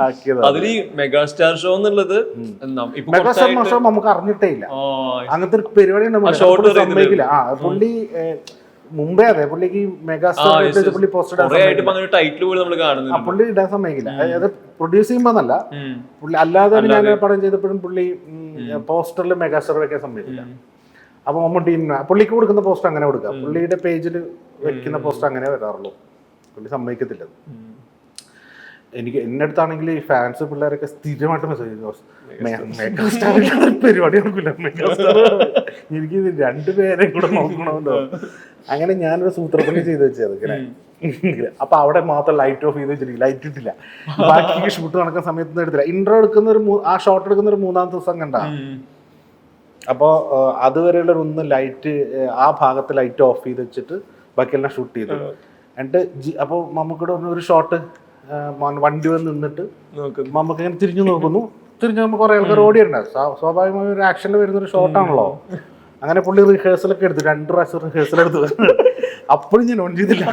ആക്കിയത്. അതിൽ മെഗാസ്റ്റാർ ഷോ എന്നുള്ളത് മെഗാസ്റ്റാർ ഷോ നമുക്ക് അറിഞ്ഞിട്ടേ ഇല്ല, അങ്ങനത്തെ ഒരു പരിപാടി സമ്മതിക്കില്ല. പുള്ളി മുമ്പേ അതെ പുള്ളിക്ക് മെഗാസ്റ്റാർ പുള്ളി പോസ്റ്റർ പുള്ളി ഇടാൻ സമ്മതിക്കില്ല. അത് പ്രൊഡ്യൂസ് ചെയ്യുമ്പോന്നല്ല, പുള്ളി അല്ലാതെ ഞാൻ പടം ചെയ്തപ്പോഴും പുള്ളി പോസ്റ്ററിൽ മെഗാസ്റ്റാർ വെക്കാൻ സമ്മതിക്കില്ല. അപ്പൊ മമ്മൂട്ടി പുള്ളിക്ക് കൊടുക്കുന്ന പോസ്റ്റർ അങ്ങനെ കൊടുക്കുക, പുള്ളിയുടെ പേജിൽ വെക്കുന്ന പോസ്റ്റർ അങ്ങനെ വരാറുള്ളൂ, പുള്ളി സമ്മതിക്കത്തില്ല. എനിക്ക് എന്റെ അടുത്താണെങ്കിൽ ഈ ഫാൻസ് പിള്ളേരൊക്കെ സ്ഥിരമായിട്ട് മെസ്സേജ് മെഗാസ്റ്റാർ പരിപാടി നടക്കില്ല, മെഗാസ്റ്റാർ എനിക്ക് ഇത് രണ്ടുപേരെയും കൂടെ നോക്കണമല്ലോ. അങ്ങനെ ഞാനൊരു സൂത്രപ്പണി ചെയ്ത് വെച്ചത് ഇങ്ങനെ. അപ്പൊ അവിടെ മാത്രം ലൈറ്റ് ഓഫ് ചെയ്ത് വെച്ചിട്ടില്ല, ലൈറ്റ് ഇട്ടില്ല. ബാക്കി ഷൂട്ട് നടക്കുന്ന സമയത്തൊന്നും എടുത്തില്ല. ഇൻട്രോ എടുക്കുന്ന ആ ഷോട്ട് എടുക്കുന്ന ഒരു 3-ാം ദിവസം കണ്ട. അപ്പോൾ അതുവരെയുള്ള ഒന്ന് ലൈറ്റ് ആ ഭാഗത്ത് ലൈറ്റ് ഓഫ് ചെയ്ത് വെച്ചിട്ട് ബാക്കിയെല്ലാം ഷൂട്ട് ചെയ്തു. എന്നിട്ട് അപ്പോൾ മമ്മൂക്കയുടെ ഒരു ഷോട്ട് വണ്ടി വന്ന് നിന്നിട്ട് മമ്മൂക്ക ഇങ്ങനെ തിരിഞ്ഞു നോക്കുന്നു. തിരിഞ്ഞു നോക്കുമ്പോൾ കുറേ ആൾക്കാർ ഓടിയിട്ടുണ്ടാവും. സ്വാഭാവികമായി ഒരു ആക്ഷനിൽ വരുന്നൊരു ഷോട്ടാണല്ലോ. അങ്ങനെ പുള്ളി റിഹേഴ്സലൊക്കെ എടുത്തു, 2 പ്രാവശ്യം റിഹേഴ്സൽ എടുത്തു. അപ്പോഴും ഞാൻ ഓൺ ചെയ്തില്ല.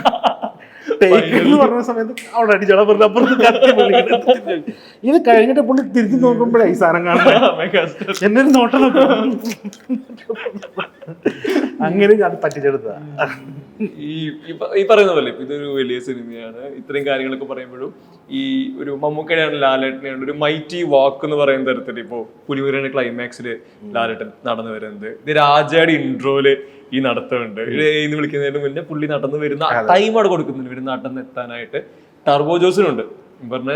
ടേക്ക് എന്ന് പറഞ്ഞ സമയത്ത് അവിടെ അടിച്ചോളാം പറഞ്ഞ അപ്പുറത്ത് ഇത് കഴിഞ്ഞിട്ട് പുള്ളി തിരിഞ്ഞു നോക്കുമ്പോഴേ ഈ സാധനം കാണുന്നത് എന്നൊരു നോട്ടം നോക്കും. അങ്ങനെ ഞാൻ പറ്റിച്ചെടുത്തതാ. ഈ പറയുന്ന പോലെ ഇതൊരു വലിയ സിനിമയാണ്, ഇത്രയും കാര്യങ്ങളൊക്കെ പറയുമ്പോഴും ഈ ഒരു മമ്മൂക്കയുടെയാണ് ലാലേട്ടനെയാണ് ഒരു മൈറ്റി വാക്ക് എന്ന് പറയുന്ന തരത്തിൽ ഇപ്പോ പുലിമുരുകന്റെ ക്ലൈമാക്സില് ലാലേട്ടൻ നടന്നു വരുന്നത്, ഇത് രാജയുടെ ഇൻട്രോയില് ഈ നടത്തമുണ്ട്. ഇന്ന് വിളിക്കുന്നതിന് മുന്നേ പുള്ളി നടന്നു വരുന്ന ടൈം അവിടെ കൊടുക്കുന്നുണ്ട് ഇവര് നടന്ന് എത്താനായിട്ട്. ടർബോ ജോസിനുണ്ട് പറഞ്ഞ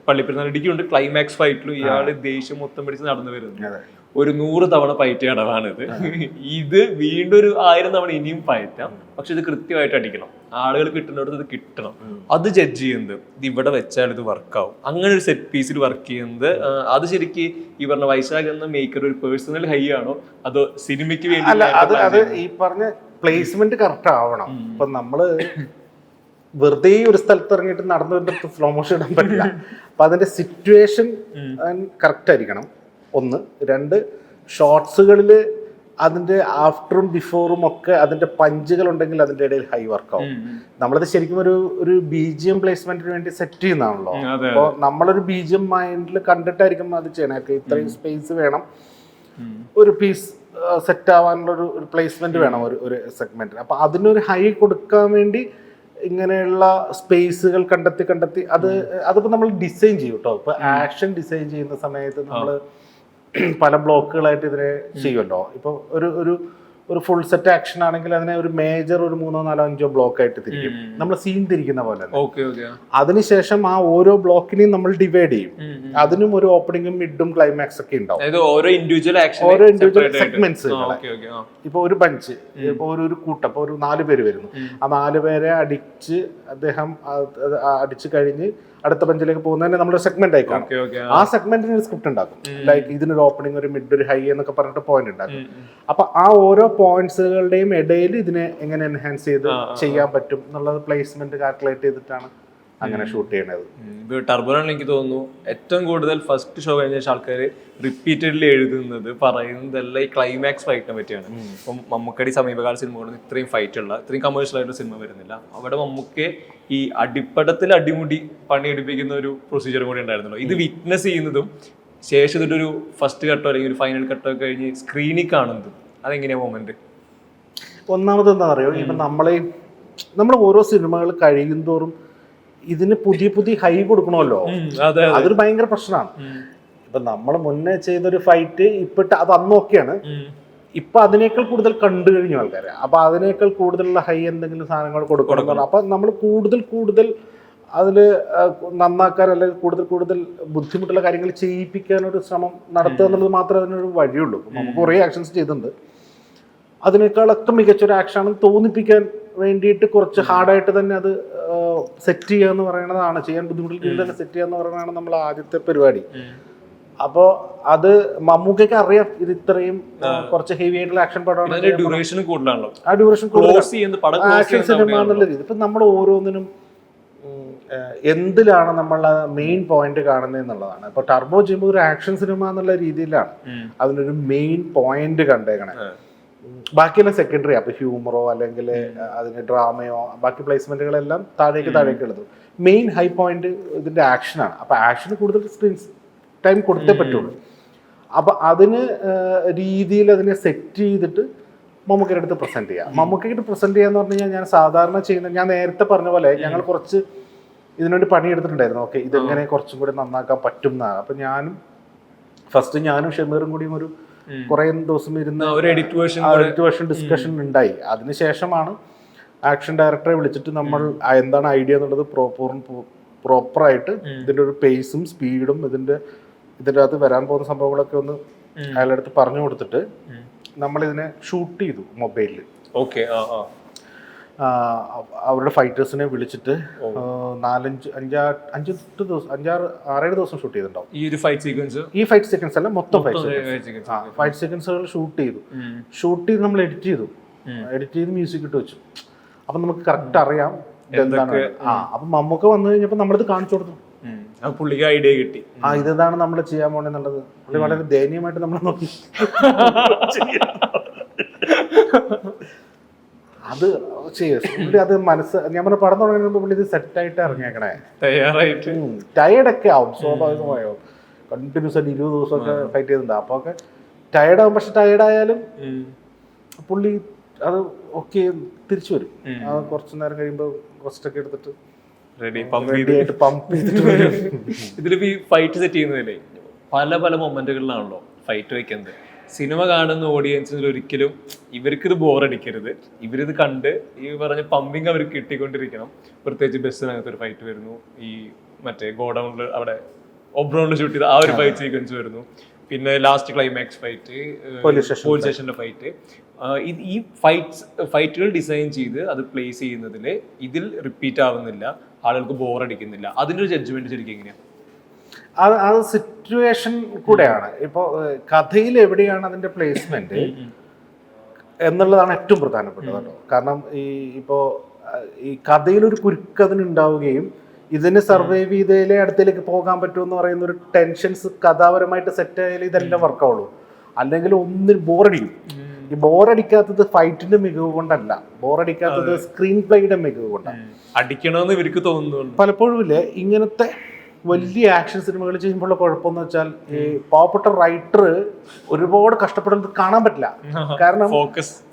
പള്ളിപ്പെരുന്നാൾ ഇടിക്കുന്നുണ്ട്. ക്ലൈമാക്സ് ഫൈറ്റിലും ഇയാള് ദേഷ്യം മൊത്തം പിടിച്ച് നടന്നു വരുന്നത്. ഒരു 100 തവണ പയറ്റിയ അടവാണിത്. ഇത് വീണ്ടും ഒരു 1000 തവണ ഇനിയും പയറ്റാം, പക്ഷെ ഇത് കൃത്യമായിട്ട് അടിക്കണം, ആളുകൾ കിട്ടുന്നിടത്ത് ഇത് കിട്ടണം. അത് ജഡ്ജ് ചെയ്യുന്നത് ഇത് ഇവിടെ വെച്ചാൽ ഇത് വർക്കാവും, അങ്ങനെ ഒരു സെറ്റ് പീസിൽ വർക്ക് ചെയ്യുന്നത്. അത് ശരിക്കും ഈ പറഞ്ഞ വൈശാഖ് എന്ന മേക്കർ ഒരു പേഴ്സണൽ ഹൈ ആണോ അതോ സിനിമയ്ക്ക് വേണ്ടി? അത് ഈ പറഞ്ഞ പ്ലേസ്മെന്റ് കറക്റ്റ് ആവണം. ഇപ്പൊ നമ്മള് വെറുതെ ഒരു സ്ഥലത്ത് ഇറങ്ങിയിട്ട് നടന്നു വരുന്ന സ്ലോ മോഷൻ ഇടാൻ പറ്റില്ല. അപ്പൊ അതിന്റെ സിറ്റുവേഷൻ കറക്റ്റ് ആയിരിക്കണം. 1. 2 ഷോർട്സുകളിൽ അതിന്റെ ആഫ്റ്ററും ബിഫോറും ഒക്കെ അതിന്റെ പഞ്ചുകൾ ഉണ്ടെങ്കിൽ അതിന്റെ ഇടയിൽ ഹൈ വർക്കാവും. നമ്മളത് ശരിക്കും ഒരു BGM പ്ലേസ്മെന്റിന് വേണ്ടി സെറ്റ് ചെയ്യുന്നതാണല്ലോ. അപ്പോൾ നമ്മളൊരു BGM മൈൻഡിൽ കണ്ടിട്ടായിരിക്കും അത് ചെയ്യണേ. ഇത്രയും സ്പേസ് വേണം, ഒരു പീസ് സെറ്റ് ആവാനുള്ള ഒരു പ്ലേസ്മെന്റ് വേണം ഒരു സെഗ്മെന്റിന്. അപ്പൊ അതിനൊരു ഹൈ കൊടുക്കാൻ വേണ്ടി ഇങ്ങനെയുള്ള സ്പേസുകൾ കണ്ടെത്തി അതിപ്പോ നമ്മൾ ഡിസൈൻ ചെയ്യും കേട്ടോ. ഇപ്പൊ ആക്ഷൻ ഡിസൈൻ ചെയ്യുന്ന സമയത്ത് നമ്മൾ പല ബ്ലോക്കുകളായിട്ട് ഇതിനെ ചെയ്യുമല്ലോ. ഇപ്പൊ ഒരു ഫുൾ സെറ്റ് ആക്ഷൻ ആണെങ്കിൽ അതിനെ ഒരു മേജർ ഒരു 3, 4, 5 ബ്ലോക്ക് ആയിട്ട് തിരിക്കും, നമ്മൾ സീൻ തിരിക്കുന്ന പോലെ. അതിനുശേഷം ആ ഓരോ ബ്ലോക്കിനെയും നമ്മൾ ഡിവൈഡ് ചെയ്യും. അതിനും ഒരു ഓപ്പണിംഗും മിഡും ക്ലൈമാക്സ് ഒക്കെ ഉണ്ടാവും, ഓരോ ഇൻഡിവിജ്വൽ സെഗ്മെന്റ്സ്. ഇപ്പൊ ഒരു ബഞ്ച്, ഇപ്പൊ ഒരു കൂട്ടം, ഇപ്പൊ ഒരു 4 പേര് വരുന്നു. ആ 4 പേരെ അടിച്ച് കഴിഞ്ഞ് അടുത്ത ബെഞ്ചിലേക്ക് പോകുന്നതിന് നമ്മൾ സെഗ്മെന്റ് ആയി കാണും. ആ സെഗ്മെന്റിന് ഒരു സ്ക്രിപ്റ്റ് ഉണ്ടാക്കും. ലൈക്ക് ഇതിനൊരു ഓപ്പണിംഗ്, ഒരു മിഡ്, ഒരു ഹൈ എന്നൊക്കെ പറഞ്ഞിട്ട് പോയിന്റ് ഉണ്ടാക്കും. അപ്പൊ ആ ഓരോ പോയിന്റ്സുകളുടെയും ഇടയിൽ ഇതിനെ എങ്ങനെ എൻഹാൻസ് ചെയ്ത് ചെയ്യാൻ പറ്റും എന്നുള്ളത് പ്ലേസ്മെന്റ് കാൽക്കുലേറ്റ് ചെയ്തിട്ടാണ് അങ്ങനെ ഷൂട്ട് ചെയ്യണത്. ടർബോനാണ് എനിക്ക് തോന്നുന്നു ഏറ്റവും കൂടുതൽ ഫസ്റ്റ് ഷോ കഴിഞ്ഞ ആൾക്കാർ റിപ്പീറ്റഡ്ലി എഴുതുന്നത് പറയുന്നതെല്ലാം ഈ ക്ലൈമാക്സ് ഫൈറ്റിനെ പറ്റിയാണ്. ഇപ്പം മമ്മൂക്കടി സമീപകാല സിനിമകളൊന്നും ഇത്രയും ഫൈറ്റ് ഉള്ള ഇത്രയും കമേഴ്ഷ്യൽ ആയിട്ടുള്ള സിനിമ വരുന്നില്ല. അവിടെ മമ്മൂക്കെ ഈ അടിപ്പടത്തിൽ അടിമുടി പണിയെടുപ്പിക്കുന്ന ഒരു പ്രൊസീജിയർ കൂടി ഉണ്ടായിരുന്നല്ലോ. ഇത് വിറ്റ്നസ് ചെയ്യുന്നതും ശേഷം ഇതിട്ടൊരു ഫസ്റ്റ് കട്ടോ അല്ലെങ്കിൽ ഒരു ഫൈനൽ കട്ടോ ഒക്കെ കഴിഞ്ഞ് സ്ക്രീനിൽ കാണുന്നതും അതെങ്ങനെയാ മൊമെന്റ്? ഒന്നാമത് എന്താ പറയുക, ഇപ്പം നമ്മൾ ഓരോ സിനിമകൾ കഴിയും തോറും ഇതിന് പുതിയ ഹൈ കൊടുക്കണമല്ലോ. അതൊരു ഭയങ്കര പ്രശ്നമാണ്. ഇപ്പൊ നമ്മൾ മുന്നേ ചെയ്തൊരു ഫൈറ്റ് ഇപ്പിട്ട് അത് അന്നൊക്കെയാണ്, ഇപ്പൊ അതിനേക്കാൾ കൂടുതൽ കണ്ടു കഴിഞ്ഞു ആൾക്കാരെ. അപ്പൊ അതിനേക്കാൾ കൂടുതലുള്ള ഹൈ എന്തെങ്കിലും സാധനങ്ങൾ കൊടുക്കണം. അപ്പൊ നമ്മൾ കൂടുതൽ അതിൽ നന്നാക്കാൻ അല്ലെങ്കിൽ കൂടുതൽ ബുദ്ധിമുട്ടുള്ള കാര്യങ്ങൾ ചെയ്യിപ്പിക്കാനൊരു ശ്രമം നടത്തുക എന്നുള്ളത് മാത്രമേ അതിനൊരു വഴിയുള്ളൂ. നമുക്ക് കുറേ ആക്ഷൻസ് ചെയ്തിട്ടുണ്ട്, അതിനേക്കാളൊക്കെ മികച്ചൊരു ആക്ഷനാണെന്ന് തോന്നിപ്പിക്കാൻ വേണ്ടിയിട്ട് കുറച്ച് ഹാർഡായിട്ട് തന്നെ അത് സെറ്റ് ചെയ്യുക എന്ന് പറയുന്നതാണ്, ചെയ്യാൻ ബുദ്ധിമുട്ടിൽ തന്നെ സെറ്റ് ചെയ്യുക എന്ന് പറയുന്നതാണ് നമ്മൾ ആദ്യത്തെ പരിപാടി. അപ്പോൾ അത് മമ്മൂക്കയ്ക്ക് അറിയാം ഇത് ഇത്രയും കുറച്ച് ഹെവി ആയിട്ടുള്ള ആക്ഷൻ പടമാണ്. ആ ഡ്യൂറേഷൻ കൂടുതൽ ആക്ഷൻ സിനിമ എന്നുള്ള രീതി. ഇപ്പം നമ്മൾ ഓരോന്നിനും എന്തിലാണ് നമ്മൾ മെയിൻ പോയിന്റ് കാണുന്നത് എന്നുള്ളതാണ്. ഇപ്പൊ ടർബോ ചെയ്യുമ്പോൾ ഒരു ആക്ഷൻ സിനിമ എന്നുള്ള രീതിയിലാണ് അതിനൊരു മെയിൻ പോയിന്റ് കണ്ടേക്കണേ. ബാക്കിയെല്ലാം സെക്കൻഡറി. അപ്പൊ ഹ്യൂമറോ അല്ലെങ്കിൽ അതിന് ഡ്രാമയോ ബാക്കി പ്ലേസ്മെന്റുകളെല്ലാം താഴേക്ക് എഴുതും. മെയിൻ ഹൈ പോയിന്റ് ഇതിന്റെ ആക്ഷനാണ്. അപ്പൊ ആക്ഷന് കൂടുതൽ സ്ക്രീൻ ടൈം കൊടുത്തേ പറ്റുള്ളൂ. അപ്പൊ അതിന് രീതിയിൽ അതിനെ സെറ്റ് ചെയ്തിട്ട് മമ്മൂക്കയുടെ അടുത്ത് പ്രസന്റ് ചെയ്യാം. മമ്മൂക്കയുടെ പ്രസന്റ് ചെയ്യാന്ന് പറഞ്ഞു കഴിഞ്ഞാൽ ഞാൻ സാധാരണ ചെയ്യുന്ന, ഞാൻ നേരത്തെ പറഞ്ഞ പോലെ ഞങ്ങൾ കുറച്ച് ഇതിനുവേണ്ടി പണിയെടുത്തിട്ടുണ്ടായിരുന്നു. ഓക്കെ, ഇതെങ്ങനെ കുറച്ചും കൂടി നന്നാക്കാൻ പറ്റും എന്നാണ്. അപ്പൊ ഞാനും ഷമീറും കൂടിയും ഒരു കുറെ ദിവസം ഇരുന്ന് എഡിറ്റ് വേർഷൻ ഡിസ്കഷൻ ഉണ്ടായി. അതിനുശേഷമാണ് ആക്ഷൻ ഡയറക്ടറെ വിളിച്ചിട്ട് നമ്മൾ എന്താണ് ഐഡിയ എന്നുള്ളത് പ്രോപ്പറായിട്ട് ഇതിന്റെ ഒരു പേസും സ്പീഡും ഇതിന്റെ അകത്ത് വരാൻ പോകുന്ന സംഭവങ്ങളൊക്കെ ഒന്ന് അയാളുടെ അടുത്ത് പറഞ്ഞു കൊടുത്തിട്ട് നമ്മളിതിനെ ഷൂട്ട് ചെയ്തു മൊബൈലിൽ. ഓക്കെ, അവരുടെ ഫൈറ്റേഴ്സിനെ വിളിച്ചിട്ട് 6-7 ദിവസം ഷൂട്ട് ചെയ്തിട്ടുണ്ടാവും. ഈ ഫൈറ്റ് സീക്വൻസ് അല്ല, മൊത്തം ഫൈറ്റ് സീക്വൻസുകൾ ഷൂട്ട് ചെയ്ത് നമ്മൾ എഡിറ്റ് ചെയ്ത് മ്യൂസിക് ഇട്ട് വെച്ചു. അപ്പൊ നമുക്ക് കറക്റ്റ് അറിയാം എന്താണ്. അപ്പൊ മമ്മൂക്ക വന്നു കഴിഞ്ഞപ്പോ നമ്മളിത് കാണിച്ചു കൊടുത്തു. പുള്ളിക്ക് ഐഡിയ കിട്ടി, ഇതാണ് നമ്മൾ ചെയ്യാൻ പോണെന്നുള്ളത്. പുള്ളി വളരെ ദയനീയമായിട്ട് നമ്മൾ നോക്കി. അത് പുള്ളി അത് ഞാൻ പറഞ്ഞ പടം തുടങ്ങുമ്പോൾ പുള്ളി ഇത് സെറ്റായിട്ട് ഇറങ്ങിയേക്കണേ, ടയർഡൊക്കെ ആവും സ്വാഭാവികമായോ. കണ്ടിന്യൂസ് ആയിട്ട് 20 ദിവസമൊക്കെ ഫൈറ്റ് ചെയ്തിട്ടുണ്ട്. അപ്പൊ ഒക്കെ ടയർഡാവും. പക്ഷെ ടയർഡായാലും പുള്ളി അത് ഓക്കെ തിരിച്ചു വരും. അത് കുറച്ചു നേരം കഴിയുമ്പോൾ റെസ്റ്റൊക്കെ എടുത്തിട്ട് ഇതിലിപ്പോ ഈ ഫൈറ്റ് സെറ്റ് ചെയ്യുന്നതിലേ പല മൊമെന്റുകളിലാണല്ലോ ഫൈറ്റ് വെക്കുന്നത്. സിനിമ കാണുന്ന ഓഡിയൻസിന് ഒരിക്കലും ഇവർക്കിത് ബോറടിക്കരുത്, ഇവരിത് കണ്ട് ഈ പറഞ്ഞ പമ്പിങ് അവർക്ക് കിട്ടിക്കൊണ്ടിരിക്കണം. പ്രത്യേകിച്ച് ബസ്സിനകത്ത് ഒരു ഫൈറ്റ് വരുന്നു, ഈ മറ്റേ ഗോഡൌണിൽ അവിടെ ഒബ്രോണിൽ ഷൂട്ട് ചെയ്ത ആ ഒരു ഫൈറ്റ് സീക്വൻസ് വരുന്നു, പിന്നെ ലാസ്റ്റ് ക്ലൈമാക്സ് ഫൈറ്റ്, പോലീസ് സ്റ്റേഷനിലെ ഫൈറ്റ്. ഈ ഫൈറ്റുകൾ ഡിസൈൻ ചെയ്ത് അത് പ്ലേസ് ചെയ്യുന്നതിൽ ഇതിൽ റിപ്പീറ്റ് ആവുന്നില്ല, ആളുകൾക്ക് ബോറടിക്കുന്നില്ല. അതിൻ്റെ ഒരു ജഡ്ജ്മെന്റ് ശരിക്കും എങ്ങനെയാണ്? അത് സിറ്റുവേഷൻ കൂടെയാണ്. ഇപ്പോൾ കഥയിൽ എവിടെയാണ് അതിന്റെ പ്ലേസ്മെന്റ് എന്നുള്ളതാണ് ഏറ്റവും പ്രധാനപ്പെട്ടത് കേട്ടോ. കാരണം ഈ കഥയിലൊരു കുരുക്കതിനുണ്ടാവുകയും ഇതിന് സർവൈവ് ചെയ്തതിലെ അടുത്തേക്ക് പോകാൻ പറ്റുമെന്ന് പറയുന്ന ഒരു ടെൻഷൻസ് കഥാപരമായിട്ട് സെറ്റ് ആയാലും ഇതെല്ലാം വർക്കാവുള്ളൂ. അല്ലെങ്കിൽ ഒന്നിനും ബോറടിക്കും. ഈ ബോറടിക്കാത്തത് ഫൈറ്റിന്റെ മികവ് കൊണ്ടല്ല, ബോറടിക്കാത്തത് സ്ക്രീൻ പ്ലേയുടെ മികവ് കൊണ്ടാണ്. അടിക്കണമെന്ന് ഇവർക്ക് തോന്നുന്നു. പലപ്പോഴും ഇല്ലേ ഇങ്ങനത്തെ വലിയ ആക്ഷൻ സിനിമകൾ ചെയ്യുമ്പോഴുള്ള കുഴപ്പമെന്ന് വെച്ചാൽ ഈ പാവപ്പെട്ട റൈറ്റർ ഒരുപാട് കഷ്ടപ്പെടുന്നത് കാണാൻ പറ്റില്ല. കാരണം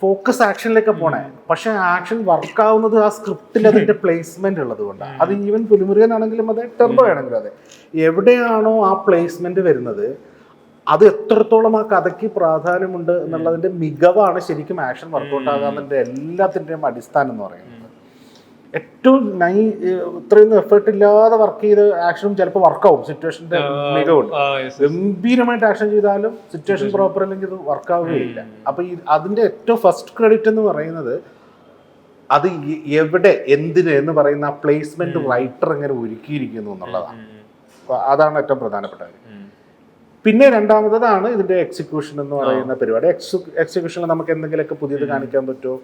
ഫോക്കസ് ആക്ഷനിലേക്ക് പോണേ. പക്ഷെ ആക്ഷൻ വർക്കാവുന്നത് ആ സ്ക്രിപ്റ്റിൽ അതിന്റെ പ്ലേസ്മെന്റ് ഉള്ളത് കൊണ്ടാണ്. അത് ഈവൻ പുലിമുരുകനാണെങ്കിലും അതെ, ടെർബോ ആണെങ്കിലും അതെ, എവിടെയാണോ ആ പ്ലേസ്മെന്റ് വരുന്നത് അത് എത്രത്തോളം ആ കഥയ്ക്ക് പ്രാധാന്യമുണ്ട് എന്നുള്ളതിന്റെ മികവാണ് ശരിക്കും ആക്ഷൻ വർക്കൗട്ട് ആകാന്നതിന്റെ എല്ലാത്തിന്റെയും അടിസ്ഥാനം എന്ന് പറയുന്നത്. ഏറ്റവും ഇത്രയൊന്നും എഫേർട്ട് ഇല്ലാതെ വർക്ക് ചെയ്ത് ആക്ഷനും ചിലപ്പോൾ വർക്കാവും. സിറ്റുവേഷന്റെ മികവുണ്ട്. ഗംഭീരമായിട്ട് ആക്ഷൻ ചെയ്താലും സിറ്റുവേഷൻ പ്രോപ്പർ അല്ലെങ്കിൽ ഇത് വർക്കാവുകയില്ല. അപ്പൊ അതിന്റെ ഏറ്റവും ഫസ്റ്റ് ക്രെഡിറ്റ് എന്ന് പറയുന്നത് അത് എവിടെ എന്തിന് എന്ന് പറയുന്ന ആ പ്ലേസ്മെന്റ് റൈറ്റർ എങ്ങനെ ഒരുക്കിയിരിക്കുന്നു എന്നുള്ളതാണ്. അതാണ് ഏറ്റവും പ്രധാനപ്പെട്ടത്. പിന്നെ രണ്ടാമതാണ് ഇതിന്റെ എക്സിക്യൂഷൻ എന്ന് പറയുന്ന പരിപാടി. എക്സിക്യൂഷനിൽ നമുക്ക് എന്തെങ്കിലുമൊക്കെ പുതിയത് കാണിക്കാൻ പറ്റുമോ,